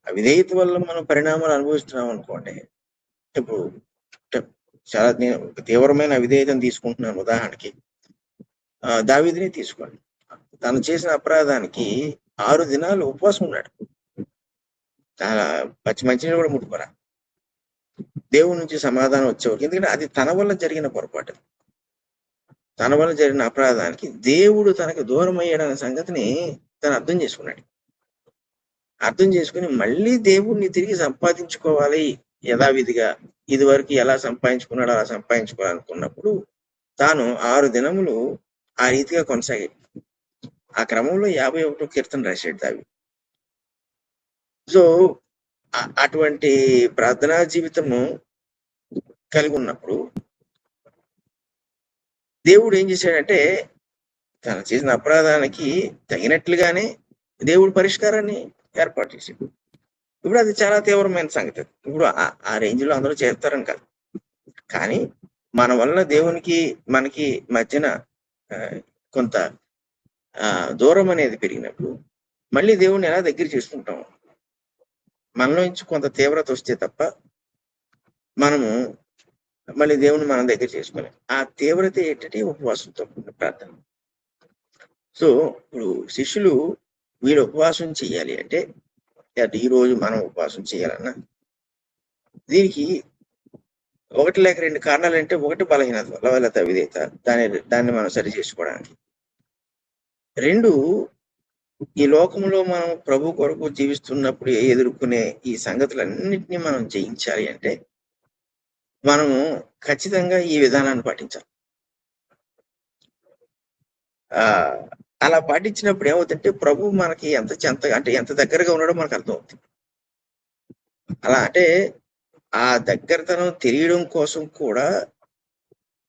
అవిధేయత వల్ల మనం పరిణామాలు అనుభవిస్తున్నాం అనుకోండి, ఇప్పుడు చాలా తీవ్రమైన అవిధేయతను తీసుకుంటున్నాను. ఉదాహరణకి దావీదుని తీసుకోండి. తను చేసిన అపరాధానికి 6 దినాలు ఉపవాసం ఉన్నాడు. మంచినీళ్ళు కూడా ముట్టుకోరా. దేవుడి నుంచి సమాధానం వచ్చేవారు. ఎందుకంటే అది తన వల్ల జరిగిన పొరపాటు, తన వల్ల జరిగిన అపరాధానికి దేవుడు తనకు దూరం అయ్యాడనే సంగతిని తను అర్థం చేసుకున్నాడు. అర్థం చేసుకుని మళ్ళీ దేవుడిని తిరిగి సంపాదించుకోవాలి యథావిధిగా, ఇది వరకు ఎలా సంపాదించుకున్నాడో అలా సంపాదించుకోవాలనుకున్నప్పుడు తాను 6 దినములు ఆ రీతిగా కొనసాగాడు. ఆ క్రమంలో 51వ కీర్తన రాశాడు దావీదు. సో అటువంటి ప్రార్థనా జీవితము కలిగి ఉన్నప్పుడు దేవుడు ఏం చేశాడంటే, తను చేసిన అపరాధానికి తగినట్లుగానే దేవుడు పరిష్కారాన్ని ఏర్పాటు చేశాడు. ఇప్పుడు అది చాలా తీవ్రమైన సంగతి. ఇప్పుడు ఆ రేంజ్ లో అందరూ చేస్తారని కాదు, కానీ మన వల్ల దేవునికి మనకి మధ్యన కొంత దూరం అనేది పెరిగినప్పుడు మళ్ళీ దేవుడిని ఎలా దగ్గర చేసుకుంటాం? మనలో నుంచి కొంత తీవ్రత వస్తే తప్ప మనము మళ్ళీ దేవుని మనం దగ్గర చేసుకోలేం. ఆ తీవ్రత ఏంటంటే ఉపవాసంతో ప్రార్థన. సో ఇప్పుడు శిష్యులు వీళ్ళు ఉపవాసం చేయాలి అంటే, ఈ రోజు మనం ఉపవాసం చేయాలన్నా దీనికి 1 లేక 2 కారణాలు. అంటే 1 బలహీనత, లవలత, విధేయత, దాన్ని మనం సరి చేసుకోవడానికి. 2 ఈ లోకంలో మనం ప్రభు కొరకు జీవిస్తున్నప్పుడు ఎదుర్కొనే ఈ సంగతులన్నింటినీ మనం జయించాలి అంటే మనము ఖచ్చితంగా ఈ విధానాన్ని పాటించాలి. అలా పాటించినప్పుడు ఏమవుతుందంటే ప్రభు మనకి ఎంత దగ్గరగా ఉన్నాడో మనకు అర్థమవుతుంది. అలా అంటే ఆ దగ్గరతనం తెలియడం కోసం కూడా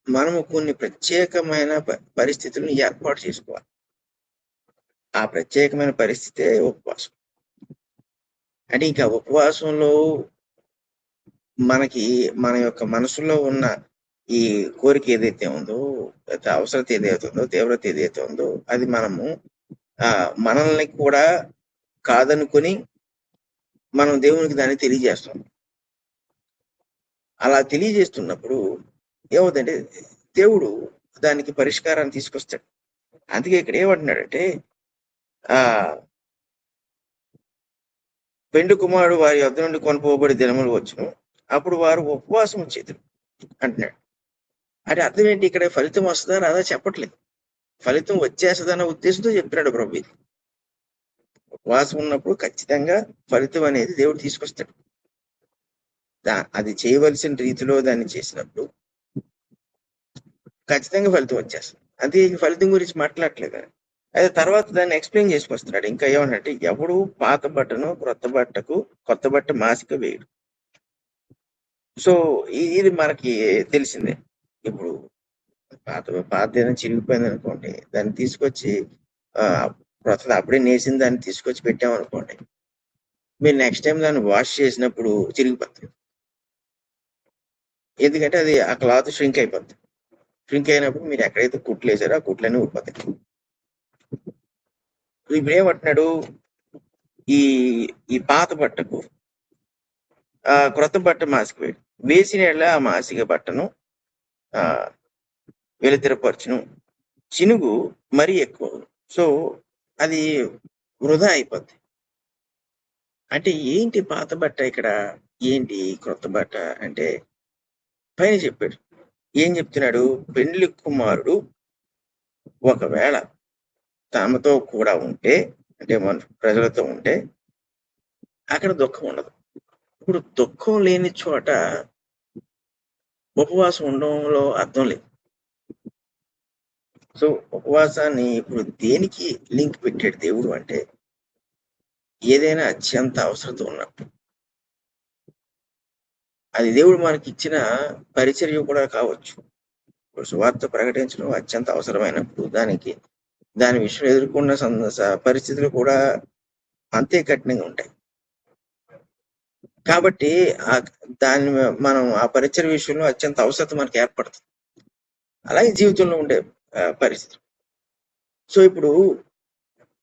మనము కొన్ని ప్రత్యేకమైన పరిస్థితులను ఏర్పాటు చేసుకోవాలి. ఆ ప్రత్యేకమైన పరిస్థితే ఉపవాసం. అంటే ఇంకా ఉపవాసంలో మనకి మన యొక్క మనసులో ఉన్న ఈ కోరిక ఏదైతే ఉందో, అవసరత ఏదైతే ఉందో, తీవ్రత ఏదైతే ఉందో, అది మనము మనల్ని కూడా కాదనుకొని మనం దేవునికి దాన్ని తెలియజేస్తాం. అలా తెలియజేస్తున్నప్పుడు ఏమవుతుందంటే దేవుడు దానికి పరిష్కారాన్ని తీసుకొస్తాడు. అందుకే ఇక్కడ ఏమంటున్నాడంటే, పెండు కుమారుడు వారి యొద్ద నుండి కొనుపోబడి దినములు వచ్చును, అప్పుడు వారు ఉపవాసం చేతులు అంటున్నాడు. అంటే అర్థం ఏంటి? ఇక్కడ ఫలితం వస్తుందా రాదా చెప్పట్లేదు, ఫలితం వచ్చేస్తుందన్న ఉద్దేశంతో చెప్తున్నాడు ప్రభు. ఉపవాసం ఉన్నప్పుడు ఖచ్చితంగా ఫలితం అనేది దేవుడు తీసుకొస్తాడు. అది చేయవలసిన రీతిలో దాన్ని చేసినప్పుడు ఖచ్చితంగా ఫలితం వచ్చేస్తుంది. అంతే, ఫలితం గురించి మాట్లాడట్లేదు. అయితే తర్వాత దాన్ని ఎక్స్ప్లెయిన్ చేసుకొస్తున్నాడు. ఇంకా ఏమనంటే, ఎవడు పాత బట్టను కొత్త బట్ట మాసిక వేయడు. సో ఇది మనకి తెలిసిందే. ఇప్పుడు పాత ఏదైనా చిరిగిపోయింది అనుకోండి, దాన్ని తీసుకొచ్చి కొత్తది అప్పుడే నేసిన దాన్ని తీసుకొచ్చి పెట్టామనుకోండి, మీరు నెక్స్ట్ టైం దాన్ని వాష్ చేసినప్పుడు చిరిగిపోతుంది. ఎందుకంటే అది ఆ క్లాత్ ష్రింక్ అయిపోతుంది. ష్రింక్ అయినప్పుడు మీరు ఎక్కడైతే కుట్లు వేసారో ఆ కుట్లన్నీ ఊడిపోతాయి. ఇప్పుడు ఏమంటున్నాడు, ఈ పాత బట్టకు క్రొత్త బట్ట మాసిక వేసిన ఆ మాసిక బట్టను వెలుతిరపరచును, చినుగు మరీ ఎక్కువ. సో అది వృధా అయిపోద్ది. అంటే ఏంటి పాత బట్ట, ఇక్కడ ఏంటి క్రొత్త బట్ట అంటే పైన చెప్పాడు, ఏం చెప్తున్నాడు? పెండ్లి కుమారుడు ఒకవేళ తమతో కూడా ఉంటే, అంటే మన ప్రజలతో ఉంటే అక్కడ దుఃఖం ఉండదు. ఇప్పుడు దుఃఖం లేని చోట ఉపవాసం ఉండడంలో అర్థం లేదు. సో ఉపవాసాన్ని ఇప్పుడు దేనికి లింక్ పెట్టాడు దేవుడు అంటే, ఏదైనా అత్యంత అవసరత ఉన్నప్పుడు. అది దేవుడు మనకి ఇచ్చిన పరిచర్య కూడా కావచ్చు. ఇప్పుడు సువార్త ప్రకటించడం అత్యంత అవసరమైనప్పుడు దాని విషయం ఎదుర్కొన్న పరిస్థితులు కూడా అంతే కఠినంగా ఉంటాయి. కాబట్టి దాన్ని మనం ఆ పరిచయ విషయంలో అత్యంత అవసరత మనకి ఏర్పడుతుంది. అలాగే జీవితంలో ఉండే పరిస్థితి. సో ఇప్పుడు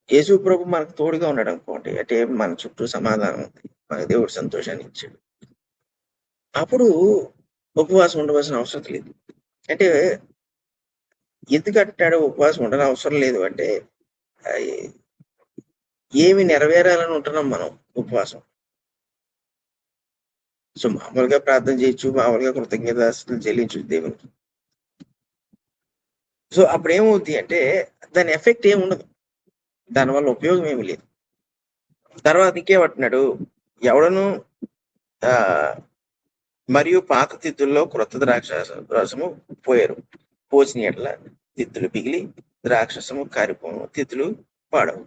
యేసు ప్రభు మనకు తోడుగా ఉన్నాడు అనుకోండి, అంటే మన చుట్టూ సమాధానం ఉంది, మన దేవుడు సంతోషాన్ని ఇచ్చాడు, అప్పుడు ఉపవాసం ఉండవలసిన అవసరం లేదు. అంటే ఎందుకు అంటాడు ఉపవాసం ఉండడం అవసరం లేదు అంటే, ఏమి నెరవేరాలని ఉంటున్నాం మనం ఉపవాసం. సో మామూలుగా ప్రార్థన చేయొచ్చు, మామూలుగా కృతజ్ఞతాస్తుతులు చెల్లించు దేవునికి. సో అప్పుడు ఏమవుద్ది అంటే దాని ఎఫెక్ట్ ఏమి ఉండదు, దానివల్ల ఉపయోగం ఏమి లేదు. తర్వాత ఇంకేమంటున్నాడు, ఎవడను మరియు పాత తిత్తుల్లో క్రొత్త ద్రాక్ష రసము పోయారు, పోసిన ఎట్ల తిత్తులు పిగిలి ద్రాక్షసము కారిపోను, తిత్తులు పాడవు.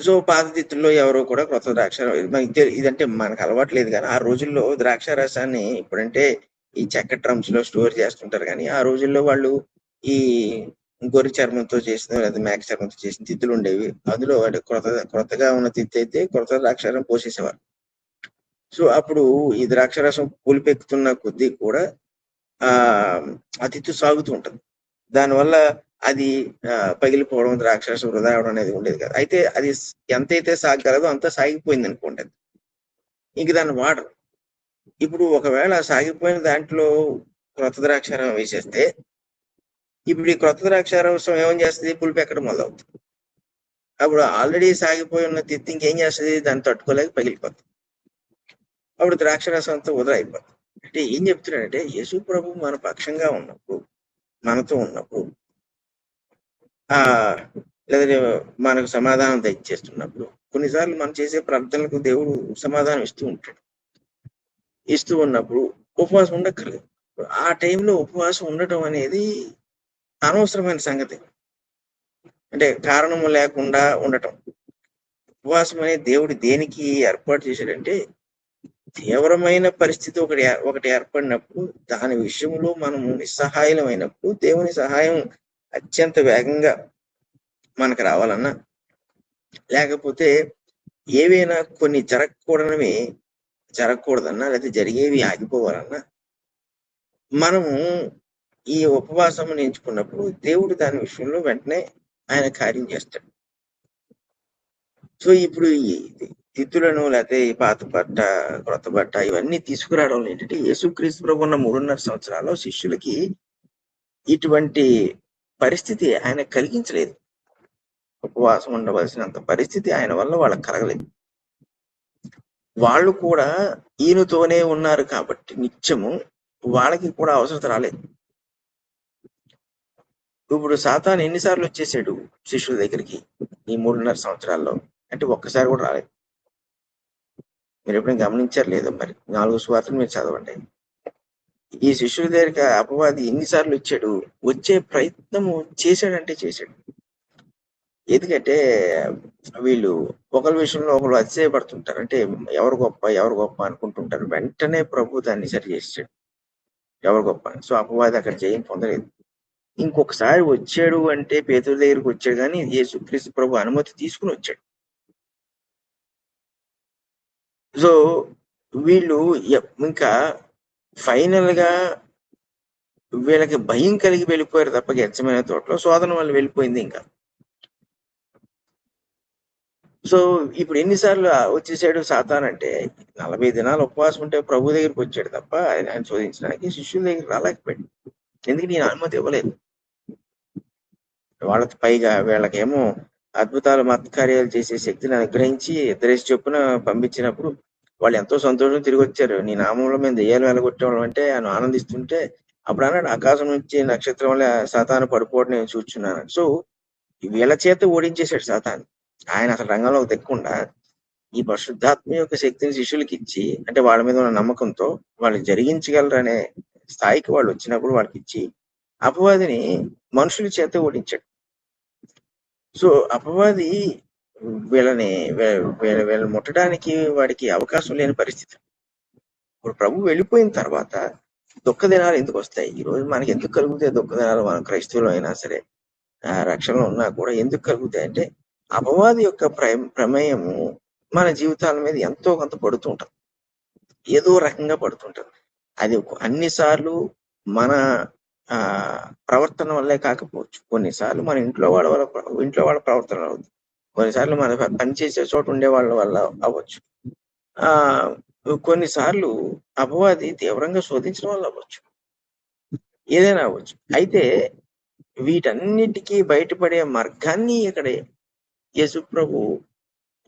సో పాత తిత్తుల్లో ఎవరో కూడా క్రొత్త ద్రాక్ష, ఇదంటే మనకు అలవాటు లేదు కానీ ఆ రోజుల్లో ద్రాక్ష రసాన్ని ఇప్పుడంటే ఈ చెక్క డ్రమ్స్ లో స్టోర్ చేస్తుంటారు, కానీ ఆ రోజుల్లో వాళ్ళు ఈ గొర్రె చర్మంతో చేసిన లేదా మేక చర్మంతో చేసిన తిత్తులు ఉండేవి. అందులో క్రొత్తగా ఉన్న తిత్తి అయితే క్రొత్త ద్రాక్షారం పోసేసేవారు. సో అప్పుడు ఈ ద్రాక్షరసం పులిపెక్కుతున్న కొద్దీ కూడా ఆ తిత్తు సాగుతూ ఉంటుంది. దానివల్ల అది పగిలిపోవడం, ద్రాక్షరసం వృధా అవడం అనేది ఉండేది కదా. అయితే అది ఎంతైతే సాగగలదో అంత సాగిపోయింది అనుకోండి, ఇంక దాన్ని వాడరు. ఇప్పుడు ఒకవేళ సాగిపోయిన దాంట్లో క్రొత్త ద్రాక్షారం వేసేస్తే, ఇప్పుడు ఈ క్రొత్త ద్రాక్షారసం ఏమని చేస్తుంది? పులిపు ఎక్కడం మొదలవుతుంది. అప్పుడు ఆల్రెడీ సాగిపోయి ఉన్న తిత్తి ఇంకేం చేస్తుంది? దాన్ని తట్టుకోలేక పగిలిపోతుంది. అప్పుడు ద్రాక్షరసం అంతా వృధా అయిపోతుంది. అంటే ఏం చెప్తున్నాడంటే, యేసు ప్రభు మన పక్షంగా ఉన్నప్పుడు, మనతో ఉన్నప్పుడు, లేదా మనకు సమాధానం తెచ్చేస్తున్నప్పుడు, కొన్నిసార్లు మనం చేసే ప్రార్థనలకు దేవుడు సమాధానం ఇస్తూ ఉన్నప్పుడు ఉపవాసం ఉండక్కర్లేదు. ఆ టైంలో ఉపవాసం ఉండటం అనేది అనవసరమైన సంగతి. అంటే కారణము లేకుండా ఉండటం. ఉపవాసం అనేది దేవుడు దేనికి ఏర్పాటు చేశాడంటే, తీవ్రమైన పరిస్థితి ఒకటి ఏర్పడినప్పుడు, దాని విషయంలో మనము నిస్సహాయమైనప్పుడు దేవుని సహాయం అత్యంత వేగంగా మనకు రావాలన్నా, లేకపోతే ఏవైనా కొన్ని జరగకూడదన్నా, లేకపోతే జరిగేవి ఆగిపోవాలన్నా, మనము ఈ ఉపవాసం ఎంచుకున్నప్పుడు దేవుడు దాని విషయంలో వెంటనే ఆయన కార్యం చేస్తాడు. సో ఇప్పుడు ఈ తిత్తులను, లేకపోతే ఈ పాత బట్ట, క్రొత్త బట్ట, ఇవన్నీ తీసుకురావడం ఏంటంటే, యేసుక్రీస్తు ప్రభు ఉన్న 3.5 సంవత్సరాల్లో శిష్యులకి ఇటువంటి పరిస్థితి ఆయన కలిగించలేదు. ఉపవాసం ఉండవలసినంత పరిస్థితి ఆయన వల్ల వాళ్ళకి కలగలేదు. వాళ్ళు కూడా ఈయనతోనే ఉన్నారు కాబట్టి నిత్యము వాళ్ళకి కూడా అవసరత రాలేదు. ఇప్పుడు సాతాను ఎన్నిసార్లు వచ్చేసాడు శిష్యుల దగ్గరికి ఈ 3.5 సంవత్సరాల్లో అంటే ఒక్కసారి కూడా రాలేదు. మీరు ఎప్పుడైనా గమనించారు లేదో మరి, 4 సువార్తలు మీరు చదవండి. ఈ శిష్యుల దగ్గరికి అపవాది ఎన్నిసార్లు వచ్చాడు, వచ్చే ప్రయత్నము చేశాడంటే చేశాడు. ఎందుకంటే వీళ్ళు ఒకరి విషయంలో ఒకరు అతిశయపడుతుంటారు, అంటే ఎవరు గొప్ప అనుకుంటుంటారు. వెంటనే ప్రభు దాన్ని సరి చేసాడు, ఎవరు గొప్ప. సో అపవాది అక్కడ జయం పొందలేదు. ఇంకొకసారి వచ్చాడు అంటే పేతురు దగ్గరికి వచ్చాడు, కానీ యేసుక్రీస్తు ప్రభు అనుమతి తీసుకుని వచ్చాడు. సో వీళ్ళు ఇంకా ఫైనల్ గా వీళ్ళకి భయం కలిగి వెళ్ళిపోయారు తప్ప, గెచ్చమైన తోటలో శోధన వల్ల వెళ్ళిపోయింది ఇంకా. సో ఇప్పుడు ఎన్నిసార్లు వచ్చేసాడు సాతాన్ అంటే, 40 దినాలు ఉపవాసం ఉంటే ప్రభు దగ్గరికి వచ్చాడు తప్ప ఆయన శోధించడానికి శిష్యుల దగ్గరికి రాలేకపోయాడు. ఎందుకు నేను అనుమతి ఇవ్వలేదు. వాళ్ళకి పైగా వీళ్ళకేమో అద్భుతాలు మత్కార్యాలు చేసే శక్తిని అనుగ్రహించి 2 చొప్పున పంపించినప్పుడు వాళ్ళు ఎంతో సంతోషం తిరిగి వచ్చారు. నీ నామంలో మేము దెయ్యాలు వెళ్ళగొట్టేవాళ్ళం అంటే ఆయన ఆనందిస్తుంటే, అప్పుడు అన్నాడు, ఆకాశం నుంచి నక్షత్రం వల్ల సాతాను పడిపోవడం నేను చూస్తున్నాను. సో వీళ్ళ చేత ఓడించేశాడు సాతాను. ఆయన అసలు రంగంలోకి దిక్కకుండా ఈ పరిశుద్ధాత్మ యొక్క శక్తిని శిష్యులకి ఇచ్చి, అంటే వాళ్ళ మీద ఉన్న నమ్మకంతో వాళ్ళు జరిగించగలరనే స్థాయికి వాళ్ళు వచ్చినప్పుడు వాళ్ళకి ఇచ్చి అపవాదిని మనుషుల చేత ఓడించాడు. సో అపవాది వీళ్ళని ముట్టడానికి వాడికి అవకాశం లేని పరిస్థితి. ఇప్పుడు ప్రభు వెళ్ళిపోయిన తర్వాత దుఃఖ దినాలు ఎందుకు వస్తాయి? ఈ రోజు మనకి ఎందుకు కలుగుతాయి దుఃఖ దినాలు? మనం క్రైస్తవులు అయినా సరే, రక్షణలో ఉన్నా కూడా ఎందుకు కలుగుతాయి అంటే, అపవాది యొక్క ప్రమేయము మన జీవితాల మీద ఎంతో కొంత పడుతూ ఉంటుంది, ఏదో రకంగా పడుతుంటది. అది అన్నిసార్లు మన ప్రవర్తన వల్లే కాకపోవచ్చు, కొన్నిసార్లు మన ఇంట్లో వాళ్ళ ప్రవర్తన అవుతుంది, కొన్నిసార్లు మన పనిచేసే చోట ఉండే వాళ్ళ వల్ల అవ్వచ్చు, కొన్నిసార్లు అపవాది తీవ్రంగా శోధించడం వల్ల అవ్వచ్చు, ఏదైనా అవ్వచ్చు. అయితే వీటన్నిటికీ బయటపడే మార్గాన్ని ఇక్కడ యేసు ప్రభు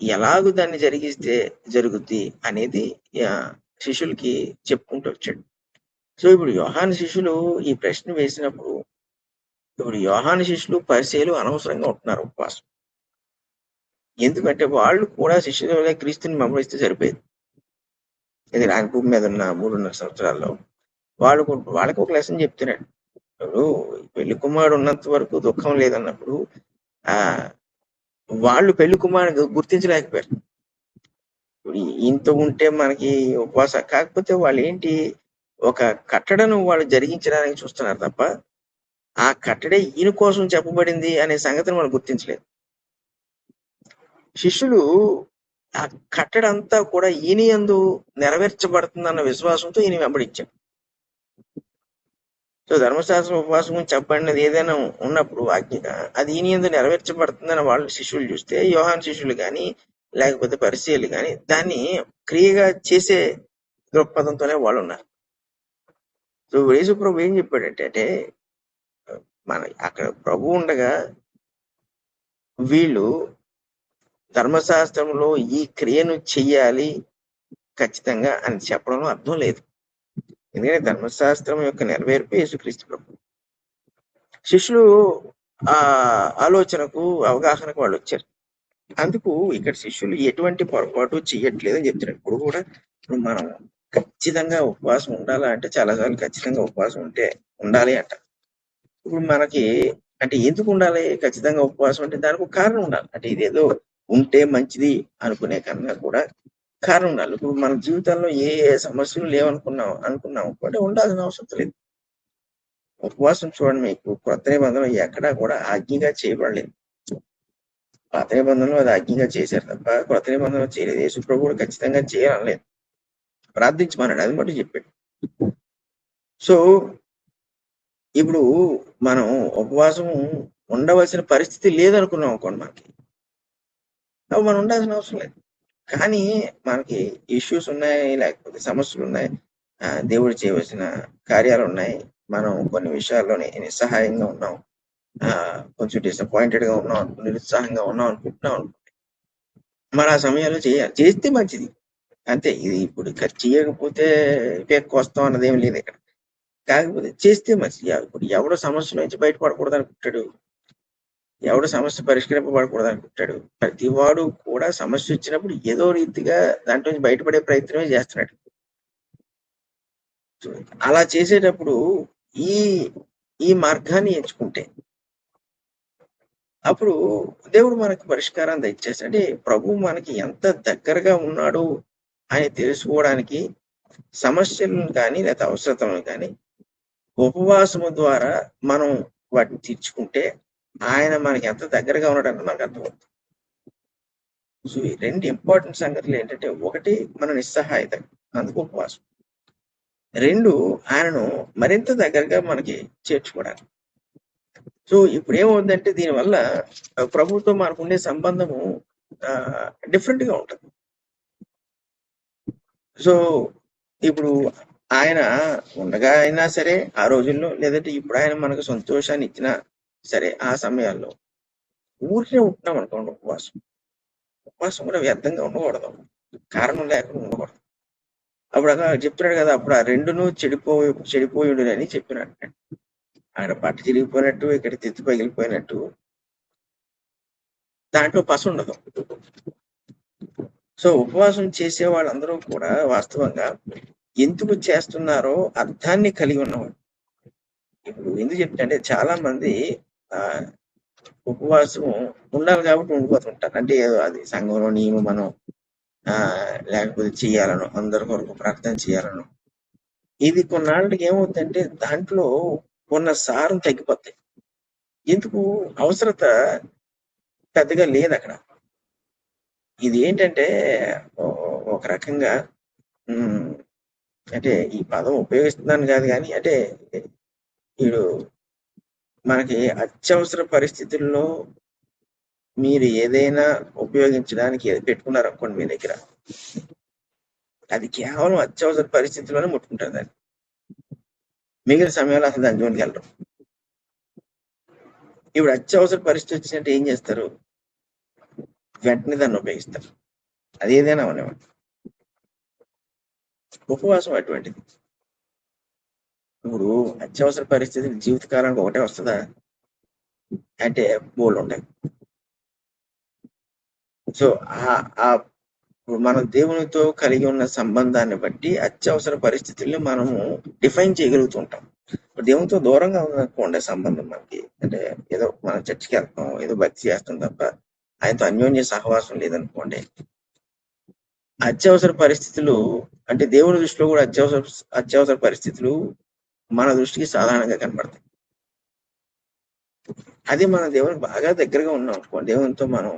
ఎలాగూ దాన్ని జరిగిస్తే జరుగుద్ది అనేది శిష్యులకి చెప్పుకుంటూ వచ్చాడు. సో ఇప్పుడు యోహాను శిష్యులు ఈ ప్రశ్న వేసినప్పుడు, ఇప్పుడు యోహాను శిష్యులు పరిచయులు అనవసరంగా ఉంటున్నారు ఉపవాసం. ఎందుకంటే వాళ్ళు కూడా శిష్యులుగా క్రీస్తుని వెంబడిస్తే సరిపోయేది. ఇది ఆయన భూమి మీద ఉన్న 3.5 సంవత్సరాల్లో వాళ్ళకి ఒక లెసన్ చెప్తున్నాడు. ఇప్పుడు పెళ్లి కుమారుడు ఉన్నంత వరకు దుఃఖం లేదన్నప్పుడు వాళ్ళు పెళ్లి కుమారుడు గుర్తించలేకపోయారు. ఇంత ఉంటే మనకి ఉపవాసం, కాకపోతే వాళ్ళు ఏంటి, ఒక కట్టడను వాళ్ళు జరిగించడానికి చూస్తున్నారు తప్ప ఆ కట్టడే ఈయన కోసం చెప్పబడింది అనే సంగతిని వాళ్ళు గుర్తించలేదు. శిష్యులు ఆ కట్టడంతా కూడా ఈయన యందు నెరవేర్చబడుతుందన్న విశ్వాసంతో ఈయన వెంబడించారు. సో ధర్మశాస్త్రం ఉపవాసం గురించి చెప్పబడినది ఏదైనా ఉన్నప్పుడు ఆజ్ఞగా అది ఈయన యందు నెరవేర్చబడుతుందని వాళ్ళు శిష్యులు చూస్తే, యోహాను శిష్యులు కానీ లేకపోతే పరిచయులు కానీ దాన్ని క్రియగా చేసే దృక్పథంతోనే వాళ్ళు ఉన్నారు. సో యేసు ప్రభు ఏం చెప్పాడంటే, మన అక్కడ ప్రభు ఉండగా వీళ్ళు ధర్మశాస్త్రంలో ఈ క్రియను చెయ్యాలి ఖచ్చితంగా అని చెప్పడంలో అర్థం లేదు. ఎందుకంటే ధర్మశాస్త్రం యొక్క నెరవేర్పు యేసుక్రీస్తు ప్రభు. శిష్యులు ఆ ఆలోచనకు అవగాహనకు వాళ్ళు వచ్చారు. అందుకు ఇక్కడ శిష్యులు ఎటువంటి పొరపాటు చెయ్యట్లేదు అని చెప్తున్నారు. ఇప్పుడు కూడా మనం ఖచ్చితంగా ఉపవాసం ఉండాలా అంటే చాలాసార్లు ఖచ్చితంగా ఉపవాసం ఉండాలి అంట. ఇప్పుడు మనకి అంటే ఎందుకు ఉండాలి ఖచ్చితంగా ఉపవాసం అంటే, దానికి ఒక కారణం ఉండాలి. అంటే ఇదేదో ఉంటే మంచిది అనుకునే కన్నా కూడా కారణం ఉండాలి. ఇప్పుడు మన జీవితంలో ఏ సమస్యలు లేవనుకున్నాం అంటే ఉండాల్సిన అవసరం లేదు. ఉపవాసం చూడండి, మీకు కొత్త నిబంధనలు ఎక్కడా కూడా ఆజ్ఞగా చేయబడలేదు. పాత నిబంధనలు అది ఆజ్ఞగా చేశారు తప్ప కొత్త నిబంధనలు చేయలేదు. యేసు ప్రభు కూడా ఖచ్చితంగా చేయాలలేదు, ప్రార్థించమన్నాడు, అది మటు చెప్పాడు. సో ఇప్పుడు మనం ఉపవాసం ఉండవలసిన పరిస్థితి లేదనుకున్నాం అనుకోండి, మనకి మనం ఉండాల్సిన అవసరం లేదు. కానీ మనకి ఇష్యూస్ ఉన్నాయి, లేకపోతే సమస్యలు ఉన్నాయి, దేవుడు చేయవలసిన కార్యాలు ఉన్నాయి, మనం కొన్ని విషయాల్లోనే నిస్సహాయంగా ఉన్నాం, కొంచెం డిసప్పాయింటెడ్ గా ఉన్నాం, నిరుత్సాహంగా ఉన్నాం అనుకుంటున్నాం అనుకోండి, మరి ఆ సమయాల్లో చేస్తే మంచిది అంతే. ఇది ఇప్పుడు చేయకపోతే వస్తాం అన్నది ఏమి లేదు ఇక్కడ. కాకపోతే చేస్తే మంచిది. ఇప్పుడు ఎవడో సమస్య నుంచి బయటపడకూడదు అనుకుంటాడు, ఎవడు సమస్య పరిష్కరింపబడకూడదు అనుకుంటాడు. ప్రతివాడు కూడా సమస్య వచ్చినప్పుడు ఏదో రీతిగా దాంట్లో నుంచి బయటపడే ప్రయత్నమే చేస్తున్నాడు. అలా చేసేటప్పుడు ఈ మార్గాన్ని ఎంచుకుంటే అప్పుడు దేవుడు మనకి పరిష్కారాన్ని దయచేస్తాడు. అంటే ప్రభు మనకి ఎంత దగ్గరగా ఉన్నాడు అని తెలుసుకోవడానికి సమస్యలను కానీ లేదా అవసరతలను కానీ ఉపవాసము ద్వారా మనం వాటిని తీర్చుకుంటే ఆయన మనకి ఎంత దగ్గరగా ఉన్నాడని మనకు అర్థమవుతుంది. సో ఈ 2 ఇంపార్టెంట్ సంగతులు ఏంటంటే, ఒకటి మన నిస్సహాయత, అందుకు ఉపవాసం. 2 ఆయనను మరింత దగ్గరగా మనకి చేర్చుకోవడానికి. సో ఇప్పుడు ఏమవుతుందంటే, దీనివల్ల ప్రభుత్వం మనకు ఉండే సంబంధము డిఫరెంట్ గా ఉంటుంది. సో ఇప్పుడు ఆయన ఉండగా అయినా సరే ఆ రోజుల్లో, లేదంటే ఇప్పుడు ఆయన మనకు సంతోషాన్ని ఇచ్చినా సరే, ఆ సమయాల్లో ఊరికే ఉంటున్నాం అనుకోండి, ఉపవాసం కూడా వ్యర్థంగా ఉండకూడదు, కారణం లేకుండా ఉండకూడదు. అప్పుడు అలా చెప్తున్నాడు కదా, అప్పుడు ఆ రెండును చెడిపోయుండునని చెప్పినాడు. అక్కడ బట్ట చిరిగిపోయినట్టు, ఇక్కడ తిత్తి పగిలిపోయినట్టు, దాంట్లో పస ఉండదు. సో ఉపవాసం చేసే వాళ్ళందరూ కూడా వాస్తవంగా ఎందుకు చేస్తున్నారో అర్థాన్ని కలిగి ఉన్నవాడు. ఇప్పుడు ఎందుకు చెప్తా అంటే చాలా మంది ఆ ఉపవాసం ఉండాలి కాబట్టి ఉండిపోతుంటారు. అంటే ఏదో అది సంఘంలో నియమం మనం లేకపోతే చేయాలను, అందరి కొరకు ప్రార్థన చేయాలను. ఇది కొన్నాళ్ళకి ఏమవుతుందంటే దాంట్లో ఉన్న సారం తగ్గిపోతాయి. ఎందుకు అవసరత పెద్దగా లేదు అక్కడ. ఇది ఏంటంటే ఒక రకంగా అంటే ఈ పదం ఉపయోగిస్తున్నాను కాదు కానీ, అంటే వీడు మనకి అత్యవసర పరిస్థితుల్లో మీరు ఏదైనా ఉపయోగించడానికి పెట్టుకున్నారనుకోండి మీ దగ్గర, అది కేవలం అత్యవసర పరిస్థితుల్లోనే ముట్టుకుంటారు దాన్ని. మిగిలిన సమయంలో అసలు దాని జోలికి వెళ్ళరు. ఇప్పుడు అత్యవసర పరిస్థితి వచ్చినట్టు ఏం చేస్తారు? వెంటనే దాన్ని ఉపయోగిస్తారు. అది ఏదైనా ఉండేవాడు. ఉపవాసం అటువంటిది. ఇప్పుడు అత్యవసర పరిస్థితి జీవితకాలానికి ఒకటే వస్తుందా అంటే బోళ్ళు ఉంటాయి. సో మనం దేవునితో కలిగి ఉన్న సంబంధాన్ని బట్టి అత్యవసర పరిస్థితుల్ని మనము డిఫైన్ చేయగలుగుతుంటాం. దేవునితో దూరంగా ఉందనుకోండి సంబంధం మనకి, అంటే ఏదో మనం చర్చికి వెళ్తాం, ఏదో భక్తి చేస్తాం తప్ప ఆయనతో అన్యోన్య సహవాసం లేదనుకోండి, అత్యవసర పరిస్థితులు అంటే దేవుని దృష్టిలో కూడా అత్యవసర పరిస్థితులు మన దృష్టికి సాధారణంగా కనపడతాయి. అది మన దేవునికి బాగా దగ్గరగా ఉన్నాం అనుకోండి, దేవునితో మనం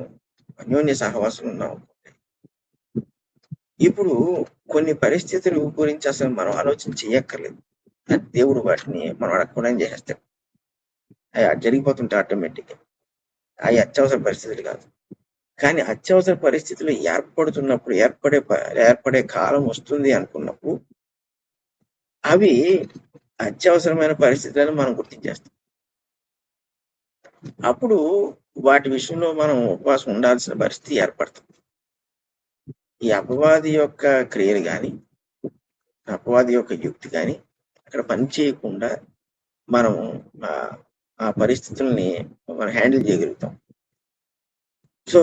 అన్యోన్య సహవాసం ఉన్నాం అనుకోండి, ఇప్పుడు కొన్ని పరిస్థితుల గురించి అసలు మనం ఆలోచన చేయక్కర్లేదు. దేవుడు వాటిని మనం అడగకుండా చేసేస్తాం. అవి జరిగిపోతుంటాయి ఆటోమేటిక్గా. అవి అత్యవసర పరిస్థితులు కాదు. కానీ అత్యవసర పరిస్థితులు ఏర్పడుతున్నప్పుడు, ఏర్పడే కాలం వస్తుంది అనుకున్నప్పుడు అవి అత్యవసరమైన పరిస్థితులను మనం గుర్తించేస్తాం. అప్పుడు వాటి విషయంలో మనం ఉపవాసం ఉండాల్సిన పరిస్థితి ఏర్పడుతుంది. ఈ అపవాది యొక్క క్రియలు కానీ, అపవాది యొక్క యుక్తి కానీ అక్కడ పని చేయకుండా మనం ఆ పరిస్థితుల్ని మనం హ్యాండిల్ చేయగలుగుతాం. సో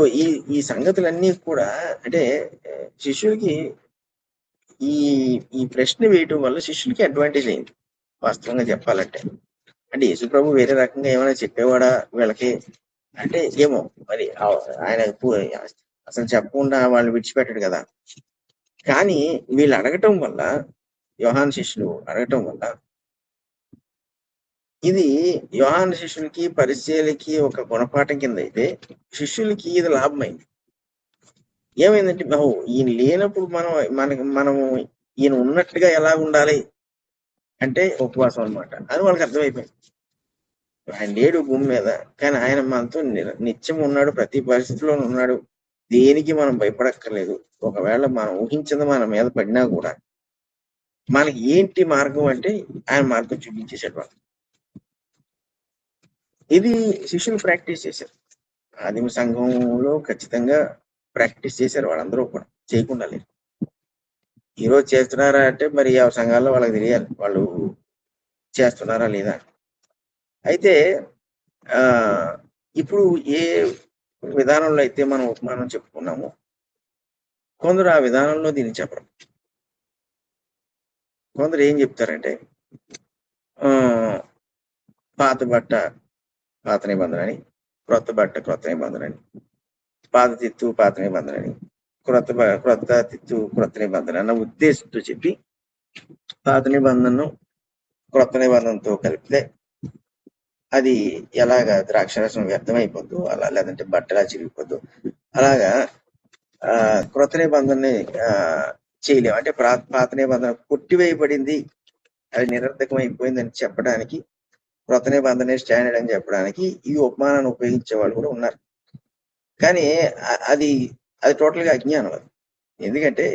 ఈ సంగతులన్నీ కూడా అంటే శిష్యులకి ఈ ప్రశ్న వేయటం వల్ల శిష్యులకి అడ్వాంటేజ్ అయింది వాస్తవంగా చెప్పాలంటే. అంటే యేసుప్రభు వేరే రకంగా ఏమైనా చెప్పేవాడా వీళ్ళకి అంటే ఏమో మరి, ఆయన అసలు చెప్పకుండా వాళ్ళు విడిచిపెట్టాడు కదా. కానీ వీళ్ళు అడగటం వల్ల, యోహాను శిష్యులు అడగటం వల్ల, ఇది యోహాను శిష్యులకి పరిచయాలకి ఒక గుణపాఠం కింద అయితే శిష్యులకి ఇది లాభమైంది. ఏమైందంటే ఈయన లేనప్పుడు మనము ఈయన ఉన్నట్టుగా ఎలా ఉండాలి అంటే ఉపవాసం అనమాట అని వాళ్ళకి అర్థమైపోయింది. ఆయన లేడు భూమి మీద, కానీ ఆయన మనతో నిత్యం ఉన్నాడు, ప్రతి పరిస్థితిలోనూ ఉన్నాడు. దేనికి మనం భయపడక్కర్లేదు. ఒకవేళ మనం ఊహించింది మన మీద పడినా కూడా మనకి ఏంటి మార్గం అంటే ఆయన మార్గం చూపించేసాడు. ఇది శిష్యులు ప్రాక్టీస్ చేశారు. ఆదిమ సంఘంలో ఖచ్చితంగా ప్రాక్టీస్ చేశారు వాళ్ళందరూ కూడా, చేయకుండా లేదు. ఈరోజు చేస్తున్నారా అంటే మరి ఆ సంఘాల్లో వాళ్ళకి తెలియాలి వాళ్ళు చేస్తున్నారా లేదా. అయితే ఇప్పుడు ఏ విధానంలో అయితే మనం ఉపమానం చెప్పుకున్నాము, కొందరు ఆ విధానంలో దీన్ని చెప్పరు. కొందరు ఏం చెప్తారంటే పాత బట్ట పాత నిబంధన అని, క్రొత్త బట్ట క్రొత్త నిబంధన అని, పాత తిత్తు పాత నిబంధన అని, క్రొత్త తిత్తు క్రొత్త నిబంధన అన్న ఉద్దేశంతో చెప్పి పాత నిబంధనను క్రొత్త నిబంధనతో కలిపితే అది ఎలాగా ద్రాక్షరసం వ్యర్థమైపోద్దు, అలా లేదంటే బట్టలా చిరిగిపోద్దు, అలాగా క్రొత్త నిబంధనని చేయలేము. అంటే పాత నిబంధన కొట్టివేయబడింది, అది నిరర్థకం అయిపోయిందని చెప్పడానికి, క్రొత్త నిబంధన స్టాండర్డ్ అని చెప్పడానికి ఈ ఉపమానాన్ని ఉపయోగించే వాళ్ళు కూడా ఉన్నారు. కానీ అది టోటల్గా అజ్ఞానం. అది ఎందుకంటే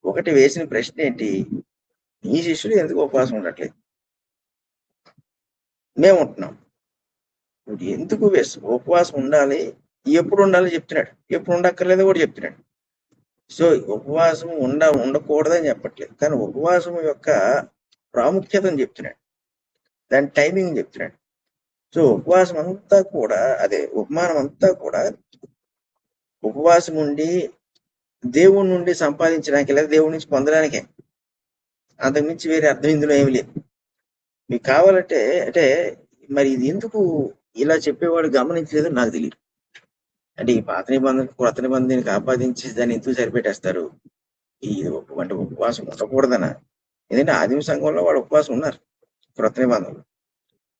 ఒకటి వేసిన ప్రశ్న ఏంటి, ఈ శిష్యులు ఎందుకు ఉపవాసం ఉండట్లేదు? మేము ఉంటున్నాం. ఎందుకు ఉపవాసం ఉండాలి, ఎప్పుడు ఉండాలి చెప్తున్నాడు, ఎప్పుడు ఉండక్కర్లేదో కూడా చెప్తున్నాడు. సో ఉపవాసం ఉండకూడదని చెప్పట్లేదు, కానీ ఉపవాసం యొక్క ప్రాముఖ్యతను చెప్తున్నాడు, దాని టైమింగ్ చెప్తున్నాడు. సో ఉపవాసం అంతా కూడా ఉపమానం అంతా కూడా ఉపవాసం ఉండి దేవుడి నుండి సంపాదించడానికి లేదా దేవుడి నుంచి పొందడానికే, అంతకుమించి వేరే అర్థం ఇందులో ఏమి లేదు. మీకు కావాలంటే అంటే మరి ఇది ఎందుకు ఇలా చెప్పేవాడు గమనించలేదో నాకు తెలియదు. అంటే ఈ పాత నిబంధన కొత్త నిబంధనకి ఆపాదించి దాన్ని ఎందుకు సరిపెట్టేస్తారు? ఇది అంటే ఉపవాసం ఉండకూడదనా? ఎందుకంటే ఆదిమ సంఘంలో వాళ్ళు ఉపవాసం ఉన్నారు కొత్త నిబంధనలు.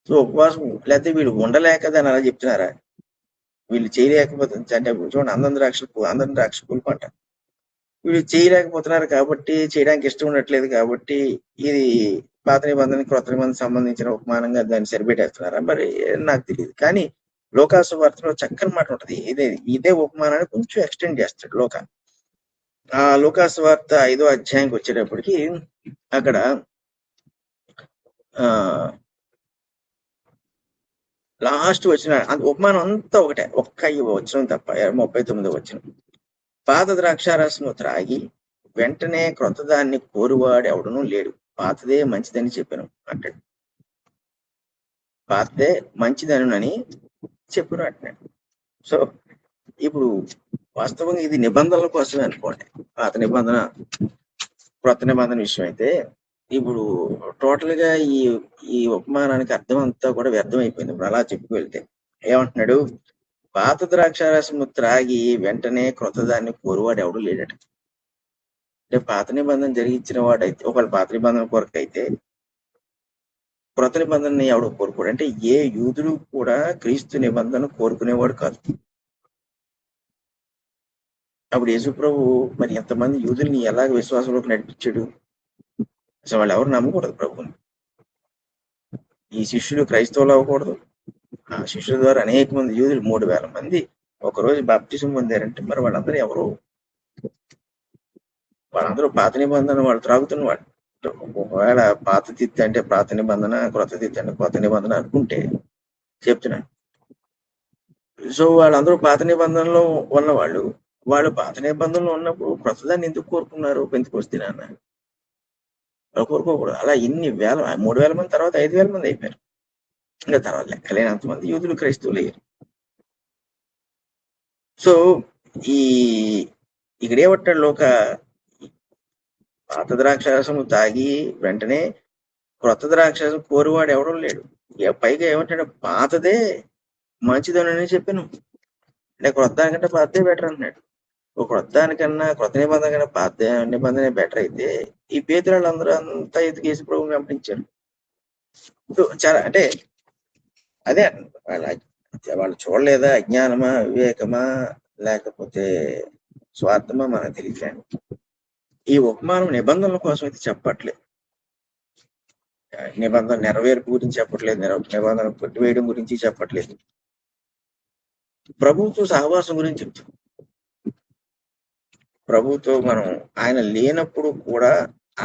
సో ఉపవాసం లేకపోతే వీళ్ళు ఉండలేక దాన్ని అలా చెప్తున్నారా? వీళ్ళు చేయలేకపోతే అంటే చూడండి, అందరం ద్రాక్ష పులుపు అంట. వీళ్ళు చేయలేకపోతున్నారు కాబట్టి, చేయడానికి ఇష్టం ఉండట్లేదు కాబట్టి ఇది పాత నిబంధన క్రొత్త నిబంధన సంబంధించిన ఉపమానంగా దాన్ని సరిపెట్టేస్తున్నారా? మరి నాకు తెలియదు. కానీ లోకాసు వార్తలో చక్కని మాట ఉంటది. ఇదే ఉపమానాన్ని కొంచెం ఎక్స్టెండ్ చేస్తాడు లోకాన్ని. ఆ లోకాసు వార్త 5వ అధ్యాయంకి వచ్చేటప్పటికి అక్కడ లాస్ట్ వచ్చిన ఉపమానం అంతా ఒకటే, ఒక్క వచ్చిన తప్ప 39 వచ్చిన. పాత ద్రాక్షారసము త్రాగి వెంటనే క్రొత్త దాన్ని కోరువాడు ఎవడనూ లేడు, పాతదే మంచిదని చెప్పాను అంటాడు. పాతదే మంచిదనునని చెప్పాను అంటున్నాడు. సో ఇప్పుడు వాస్తవంగా ఇది నిబంధనల కోసమే అనుకోండి. పాత నిబంధన క్రొత్త నిబంధన విషయం అయితే ఇప్పుడు టోటల్ గా ఈ ఉపమానానికి అర్థం అంతా కూడా వ్యర్థం అయిపోయింది. ఇప్పుడు అలా చెప్పి వెళ్తే ఏమంటున్నాడు? పాత ద్రాక్షారసము త్రాగి వెంటనే క్రొత్త దాన్ని కోరువాడు ఎవడు లేడట. అంటే పాత నిబంధన జరిగించిన వాడైతే, ఒకవేళ పాత నిబంధన కొరకు అయితే క్రొత్త నిబంధనని ఎవడు కోరుకోడు. అంటే ఏ యూదుడు కూడా క్రీస్తు నిబంధన కోరుకునేవాడు కాదు. అప్పుడు యేసుప్రభు మరి ఎంతమంది యూదుల్ని ఎలాగ విశ్వాసంలోకి నడిపించాడు? అసలు వాళ్ళు ఎవరు నమ్మకూడదు ప్రభుని. ఈ శిష్యులు క్రైస్తవులు అవ్వకూడదు. ఆ శిష్యుల ద్వారా అనేక మంది యూదులు 3,000 మంది ఒకరోజు బాప్తిజం పొందారంటే మరి వాళ్ళందరూ ఎవరు? వాళ్ళందరూ పాత నిబంధన వాళ్ళు త్రాగుతున్న వాళ్ళు. ఒకవేళ పాత తిత్తి అంటే పాత నిబంధన, క్రొత్త తిత్తి అంటే కొత్త నిబంధన అనుకుంటే చెప్తున్నాను. సో వాళ్ళందరూ పాత నిబంధనలో ఉన్నవాళ్ళు. వాళ్ళు పాత నిబంధనలో ఉన్నప్పుడు క్రొత్తదాన్ని ఎందుకు కోరుకున్నారు? పెంతుకొస్తే నాన్న వాళ్ళు కోరుకోకూడదు. అలా ఇన్ని 3,000 మంది తర్వాత 5,000 మంది అయిపోయారు. ఇంకా తర్వాత లెక్కలేనంత మంది యూదులు క్రైస్తవులు అయ్యారు. సో ఇక్కడ ఏమంటాడు లోక పాత ద్రాక్షారసము తాగి వెంటనే క్రొత్త ద్రాక్షారసం కోరువాడు ఎవడో లేడు. పైగా ఏమంటాడు? పాతదే మంచిదని చెప్పాను. అంటే క్రొత్త దానికంటే పాతదే బెటర్ అంటున్నాడు. క్రొత్త దానికన్నా క్రొత్త నిబంధన కన్నా పాత నిబంధన బెటర్ అయితే ఈ పేదలందరూ అంతా ఎదుకేసి ప్రభుని పంపించారు. చాలా అంటే అదే వాళ్ళు చూడలేదా? అజ్ఞానమా, వివేకమా, లేకపోతే స్వార్థమా మనకు తెలియదు. ఈ ఉపమానం నిబంధనల కోసం అయితే చెప్పట్లేదు. నిబంధన నెరవేర్పు గురించి చెప్పట్లేదు, నిబంధన కొట్టివేయడం గురించి చెప్పట్లేదు. ప్రభుత్వ సహవాసం గురించి చెప్తుంది. ప్రభుతో మనం ఆయన లేనప్పుడు కూడా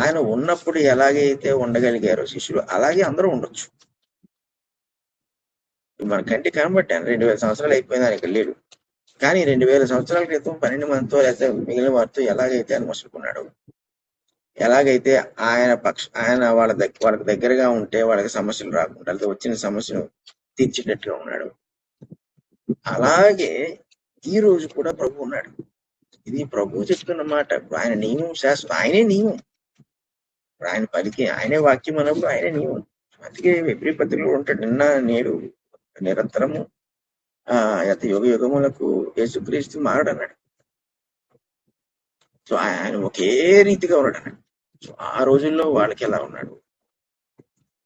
ఆయన ఉన్నప్పుడు ఎలాగైతే ఉండగలిగారో శిష్యులు, అలాగే అందరూ ఉండొచ్చు. మన కంటి కనబట్టాను 2,000 సంవత్సరాలు అయిపోయింది, ఆయన లేడు. కానీ 2,000 సంవత్సరాల క్రితం 12 మందితో లేకపోతే మిగిలిన వారితో ఎలాగైతే ఆయన మసులుకున్నాడు, ఎలాగైతే ఆయన వాళ్ళకి దగ్గరగా ఉంటే వాళ్ళకి సమస్యలు రాకుండా లేకపోతే వచ్చిన సమస్యను తీర్చేటట్టుగా ఉన్నాడు, అలాగే ఈ రోజు కూడా ప్రభు ఉన్నాడు. ఇది ప్రభు చెప్తున్న మాట. ఆయన నియమం శాశ్వతం, ఆయనే నియమం. ఆయన పలికి ఆయనే వాక్యం అన్నప్పుడు ఆయనే నియమం. అందుకే ఎబ్రీ పత్రికలో ఉంటాడు, నిన్న నేడు నిరంతరము యుగ యుగములకు యేసుక్రీస్తు మారడు అన్నాడు. సో ఆయన ఒకే రీతిగా ఉన్నాడు అన్నాడు. సో ఆ రోజుల్లో వాళ్ళకి ఎలా ఉన్నాడు,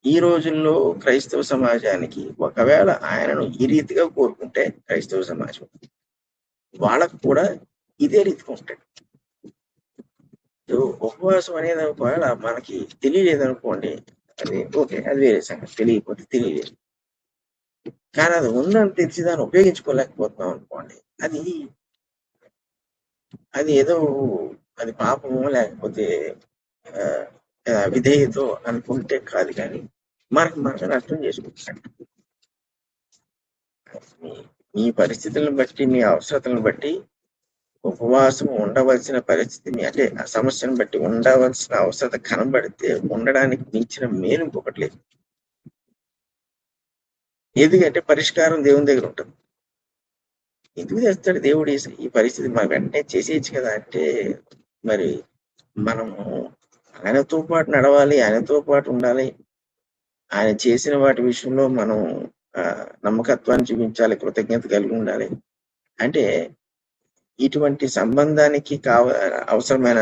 ఈ రోజుల్లో క్రైస్తవ సమాజానికి ఒకవేళ ఆయనను ఈ రీతిగా కోరుకుంటే క్రైస్తవ సమాజం వాళ్ళకు కూడా ఇదే రీతిగా ఉంటాడు. ఉపవాసం అనేది ఒకవేళ మనకి తెలియలేదనుకోండి, అది ఓకే, అది వేరే సంగతి. తెలియకపోతే తెలియలేదు. కానీ అది ఉందని తెలిసి దాన్ని ఉపయోగించుకోలేకపోతున్నాం అనుకోండి, అది ఏదో అది పాపము లేకపోతే విధేయతో అనుకుంటే కాదు, కానీ మనకు అర్థం చేసుకుంటాడు. మీ పరిస్థితులను బట్టి, మీ అవసరతలను బట్టి ఉపవాసం ఉండవలసిన పరిస్థితి అంటే ఆ సమస్యను బట్టి ఉండవలసిన అవసరత కనబడితే ఉండడానికి మించిన మేలు ఇంకొకటి లేదు. ఎందుకంటే పరిష్కారం దేవుని దగ్గర ఉంటుంది. ఎందుకు చేస్తాడు దేవుడు ఈ పరిస్థితి మన వెంటనే చేసేయచ్చు కదా అంటే, మరి మనము ఆయనతో పాటు నడవాలి, ఆయనతో పాటు ఉండాలి. ఆయన చేసిన వాటి విషయంలో మనం నమ్మకత్వాన్ని చూపించాలి, కృతజ్ఞత కలిగి ఉండాలి. అంటే ఇటువంటి సంబంధానికి అవసరమైన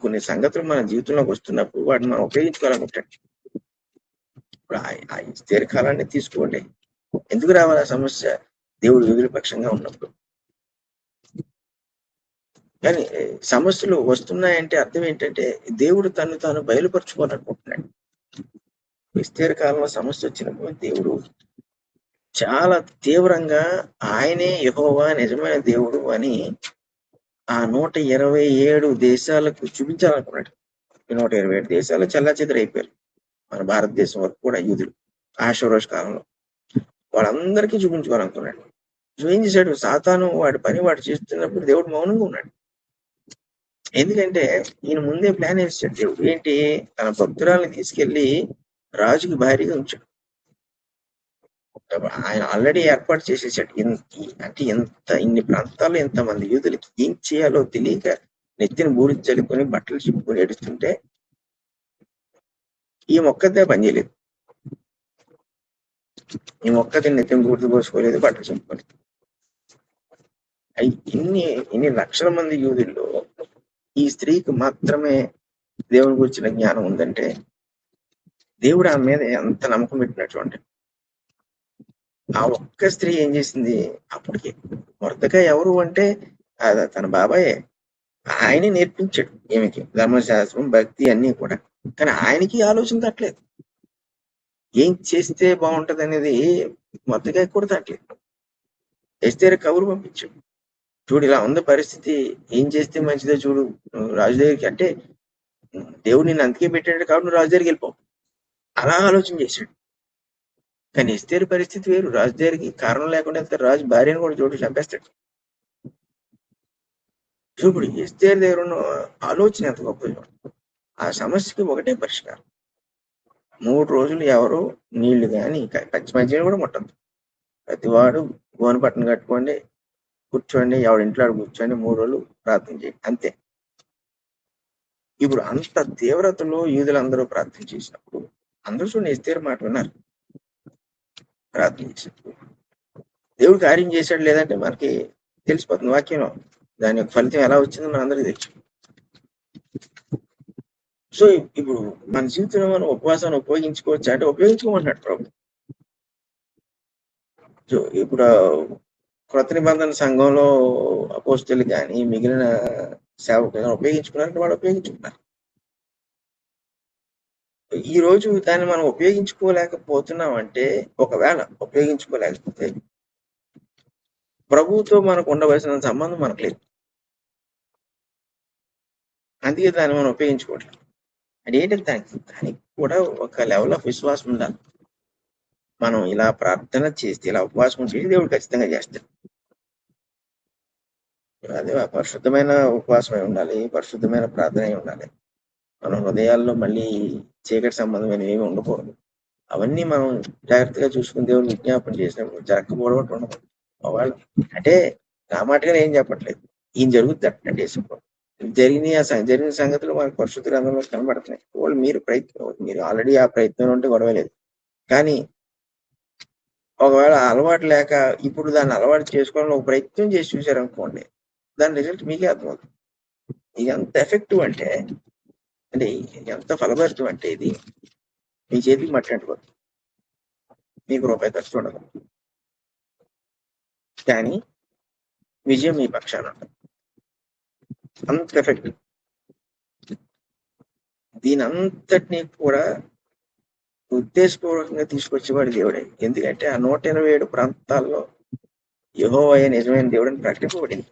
కొన్ని సంగతులు మన జీవితంలోకి వస్తున్నప్పుడు వాటిని మనం ఉపయోగించుకోవాలనుకుంటాడు. ఇప్పుడు ఆ ఇస్తేరు కాలాన్ని తీసుకోండి. ఎందుకు రావాలి ఆ సమస్య? దేవుడు యూదుల పక్షంగా ఉన్నప్పుడు. కానీ సమస్యలు వస్తున్నాయంటే అర్థం ఏంటంటే దేవుడు తను తాను బయలుపరుచుకోవాలనుకుంటున్నాడు. విస్తీర కాలంలో సమస్య వచ్చినప్పుడు దేవుడు చాలా తీవ్రంగా ఆయనే యెహోవా నిజమైన దేవుడు అని ఆ 127 దేశాలకు చూపించాలనుకున్నాడు. 127 దేశాలు చెల్లాచెదరైపోయారు. మన భారతదేశం వరకు కూడా యూదులు ఆశీర్వాష కాలంలో వాళ్ళందరికీ చూపించుకోవాలనుకున్నాడు. ఏం చేశాడు? సాతాను వాడి పని వాడు చేస్తున్నప్పుడు దేవుడు మౌనంగా ఉన్నాడు. ఎందుకంటే ఈయన ముందే ప్లాన్ వేసాడు దేవుడు. ఏంటి? తన భక్తురాల్ని తీసుకెళ్లి రాజుకి భారీగా ఉంచాడు. ఆయన ఆల్రెడీ ఏర్పాటు చేసేసాడు. అంటే ఇన్ని ప్రాంతాల్లో ఇంతమంది యూదులకి ఏం చేయాలో తెలియక నెత్తిని బూడి చల్లుకొని బట్టలు చిప్పుకొని ఏడుస్తుంటే ఈ మొక్కదే పనిచేయలేదు. ఈ మొక్కది నెత్తిని బూడిద పోసుకోలేదు, బట్టలు చిప్పుకోలేదు. ఇన్ని లక్షల మంది యూదుల్లో ఈ స్త్రీకి మాత్రమే దేవుని గురించిన జ్ఞానం ఉందంటే దేవుడు ఆమె మీద ఎంత నమ్మకం పెట్టినటువంటి. ఆ ఒక్క స్త్రీ ఏం చేసింది? అప్పటికి మొర్దెకాయి ఎవరు అంటే తన బాబాయే. ఆయనే నేర్పించాడు ఈమెకి ధర్మశాస్త్రం, భక్తి అన్ని కూడా. కానీ ఆయనకి ఆలోచన తట్టలేదు. ఏం చేస్తే బాగుంటది అనేది మొర్దెకాయి కూడా తట్టలేదు. ఎస్తేరు కబురు పంపించాడు. చూడు ఇలా ఉంది పరిస్థితి, ఏం చేస్తే మంచిదో చూడు, రాజు దగ్గరికి. అంటే దేవుడు నిన్ను అందుకే పెట్టాడు కాబట్టి నువ్వు రాజు దగ్గరికి వెళ్ళిపో అలా ఆలోచన చేశాడు. కానీ ఎస్తేరు పరిస్థితి వేరు. రాజు దగ్గరికి కారణం లేకుండా రాజు భార్యను కూడా చోటు చంపేస్తాడు. ఇప్పుడు ఎస్తేరు దగ్గర ఉన్న ఆలోచన ఎంత గొప్ప. ఆ సమస్యకి ఒకటే పరిష్కారం. 3 రోజులు ఎవరు నీళ్లు కానీ పచ్చి మంచిని కూడా ముట్టద్దు. ప్రతివాడు గోను పట్టణం కట్టుకోండి, కూర్చోండి, ఎవరింట్లో కూర్చోండి, 3 రోజులు ప్రార్థన చేయండి, అంతే. ఇప్పుడు అంత తీవ్రతలో యూదులందరూ ప్రార్థన చేసినప్పుడు అందరూ చూడండి ఎస్తేరు మాట విన్నారు. ప్రార్థన చేసినప్పుడు దేవుడు కార్యం చేశాడు లేదంటే మనకి తెలిసిపోతుంది వాక్యంలో. దాని యొక్క ఫలితం ఎలా వచ్చిందో మన అందరికీ తెలుసు. సో ఇప్పుడు మన జీవితంలో మనం ఉపవాసాన్ని ఉపయోగించుకోవచ్చు అంటే ఉపయోగించుకోమన్నాడు ప్రభు. సో ఇప్పుడు క్రొత్త నిబంధన సంఘంలో అపోస్తలు కానీ మిగిలిన సేవకులు ఉపయోగించుకున్నారంటే వాళ్ళు ఉపయోగించుకున్నారు. ఈ రోజు దాన్ని మనం ఉపయోగించుకోలేకపోతున్నాం అంటే, ఒకవేళ ఉపయోగించుకోలేకపోతే ప్రభువుతో మనకు ఉండవలసిన సంబంధం మనకు లేదు. అందుకే దాన్ని మనం ఉపయోగించుకోవట్లేదు. అంటే ఏంటంటే దానికి కూడా ఒక లెవెల్ ఆఫ్ విశ్వాసం ఉండాలి. మనం ఇలా ప్రార్థన చేస్తే, ఇలా ఉపవాసం చేసి దేవుడు ఖచ్చితంగా చేస్తాడు. అదే పరిశుద్ధమైన ఉపవాసమై ఉండాలి, పరిశుద్ధమైన ప్రార్థన ఉండాలి. మన హృదయాల్లో మళ్ళీ చీకటి సంబంధమైన ఏమి ఉండకూడదు. అవన్నీ మనం జాగ్రత్తగా చూసుకుని దేవుని విజ్ఞాపన చేసినప్పుడు జరగకపోవడం ఉండదు. వాళ్ళు అంటే నా మాటగా ఏం చెప్పట్లేదు, ఈయన జరుగుద్ది అంటే జరిగిన సంగతులు మనకు పరిశుద్ధ గ్రంథంలో కనబడుతున్నాయి. వాళ్ళు మీరు ఆల్రెడీ ఆ ప్రయత్నం ఉంటే గొడవలేదు. కానీ ఒకవేళ అలవాటు లేక ఇప్పుడు దాన్ని అలవాటు చేసుకోవాలని ఒక ప్రయత్నం చేసి చూసారనుకోండి, దాని రిజల్ట్ మీకే అర్థమవుతుంది. ఇది ఎంత ఎఫెక్టివ్ అంటే ఎంత ఫలభరితం అంటే ఇది మీ చేతికి మట్టి అంటుకోదు, మీకు రూపాయి ఖర్చు ఉండదు, కానీ విజయం మీ పక్షాన ఉంటుంది. అంత ఎఫెక్టివ్. దీని అంతటినీ కూడా ఉద్దేశపూర్వకంగా తీసుకొచ్చేవాడు దేవుడే. ఎందుకంటే ఆ 127 ప్రాంతాల్లో యెహోవా నిజమైన దేవుడని ప్రకటింపబడింది.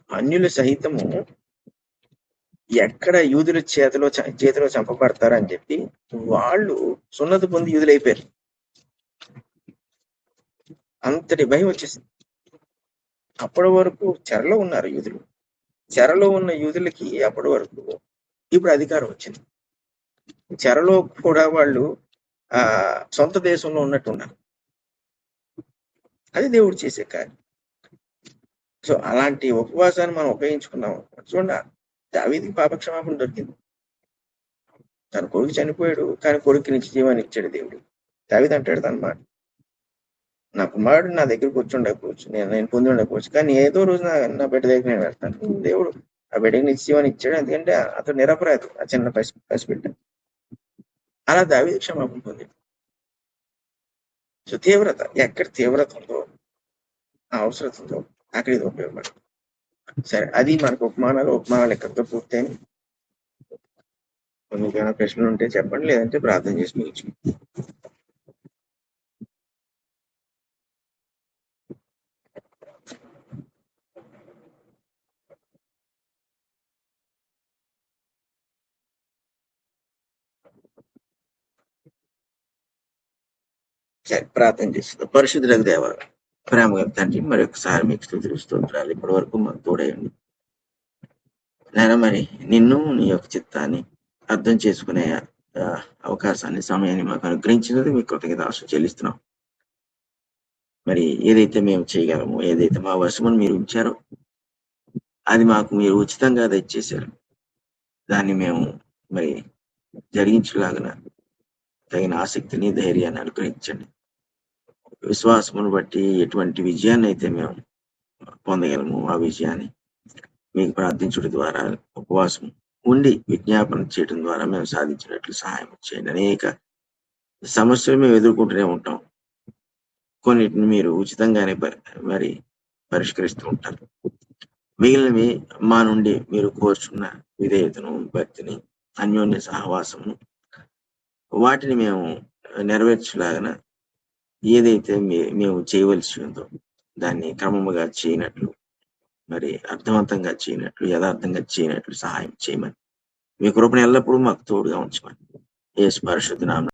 అన్యుల సహితము ఎక్కడ యూదుల చేతిలో చంపబడతారని చెప్పి వాళ్ళు సున్నతి పొంది యూదులైపోయారు. అంతటి భయం వచ్చేసింది. అప్పటి వరకు చెరలో ఉన్నారు యూదులు. చెరలో ఉన్న యూదులకి అప్పటి వరకు ఇప్పుడు అధికారం వచ్చింది. చెరలో కూడా వాళ్ళు సొంత దేశంలో ఉన్నట్టున్నారు. అది దేవుడు చేసే కార్యం. సో అలాంటి ఉపవాసాన్ని మనం ఉపయోగించుకున్నాం. చూడండి, దావీదుకి పాపక్షమాపణ దొరికింది. తన కొడుకు చనిపోయాడు, కానీ కొడుకు నిత్య జీవాన్ని ఇచ్చాడు దేవుడు. దావీదు అంటాడు తన మాట, నా కుమారుడు నా దగ్గర కూర్చుండకపోవచ్చు, నేను పొంది ఉండకపోవచ్చు, కానీ ఏదో రోజు నా బిడ్డ దగ్గర నేను వెళ్తాను. దేవుడు ఆ బిడ్డకి నిత్య జీవాన్ని ఇచ్చాడు, ఎందుకంటే అతను నిరపరాధి, ఆ చిన్న పసిబిడ్డ. అలా దావీదు క్షమాపణ పొందాడు. సో తీవ్రత, ఎక్కడ తీవ్రత ఉందో, అవసరం ఉందో అక్కడ ఇది ఉపయోగపడుతుంది. సరే, అది మనకు ఉపమానాలు ఎక్కడితో పూర్తయినాయి. మీకేమైనా ప్రశ్నలు ఉంటే చెప్పండి, లేదంటే ప్రార్థన చేసి ముగించు. సరే, ప్రార్థన చేస్తుంది. పరిశుద్ధులకు దేవ, ప్రేమ గల తండ్రి, మరి ఒకసారి మీకు స్తుతులు స్తోత్రాలు. ఇప్పటి వరకు మాకు తోడయండి నేను. మరి నిన్ను, నీ యొక్క చిత్తాన్ని అర్థం చేసుకునే అవకాశాన్ని, సమయాన్ని మాకు అనుగ్రహించినది మీకు కృతజ్ఞతాస్తుతులు చెల్లిస్తున్నాం. మరి ఏదైతే మేము చేయగలమో, ఏదైతే మా వశమని మీరు ఉంచారో, అది మాకు మీరు ఉచితంగా దయచేశారు. దాన్ని మేము మరి జరిగించలాగిన తగిన ఆసక్తిని, ధైర్యాన్ని అనుగ్రహించండి. విశ్వాసమును బట్టి ఎటువంటి విజయాన్ని అయితే మేము పొందగలము, ఆ విజయాన్ని మీకు ప్రార్థించడం ద్వారా, ఉపవాసం ఉండి విజ్ఞాపన చేయడం ద్వారా మేము సాధించినట్లు సహాయం చేయండి. అనేక సమస్యలు మేము ఎదుర్కొంటూనే ఉంటాం. కొన్నిటిని మీరు ఉచితంగానే మరి పరిష్కరిస్తూ ఉంటారు. మిగిలినవి మా నుండి మీరు కోరుచున్న విధేయతను, భక్తిని, అన్యోన్య సహవాసమును, వాటిని మేము నెరవేర్చలాగిన ఏదైతే మేము చేయవలసి ఉందో దాన్ని క్రమముగా చేయనట్లు, మరి అర్థవంతంగా చేయనట్లు, యథార్థంగా చేయనట్లు సహాయం చేయమని, మీ కృపను ఎల్లప్పుడూ మాకు తోడుగా ఉంచమని యేసు పరిశుద్ధ నామమున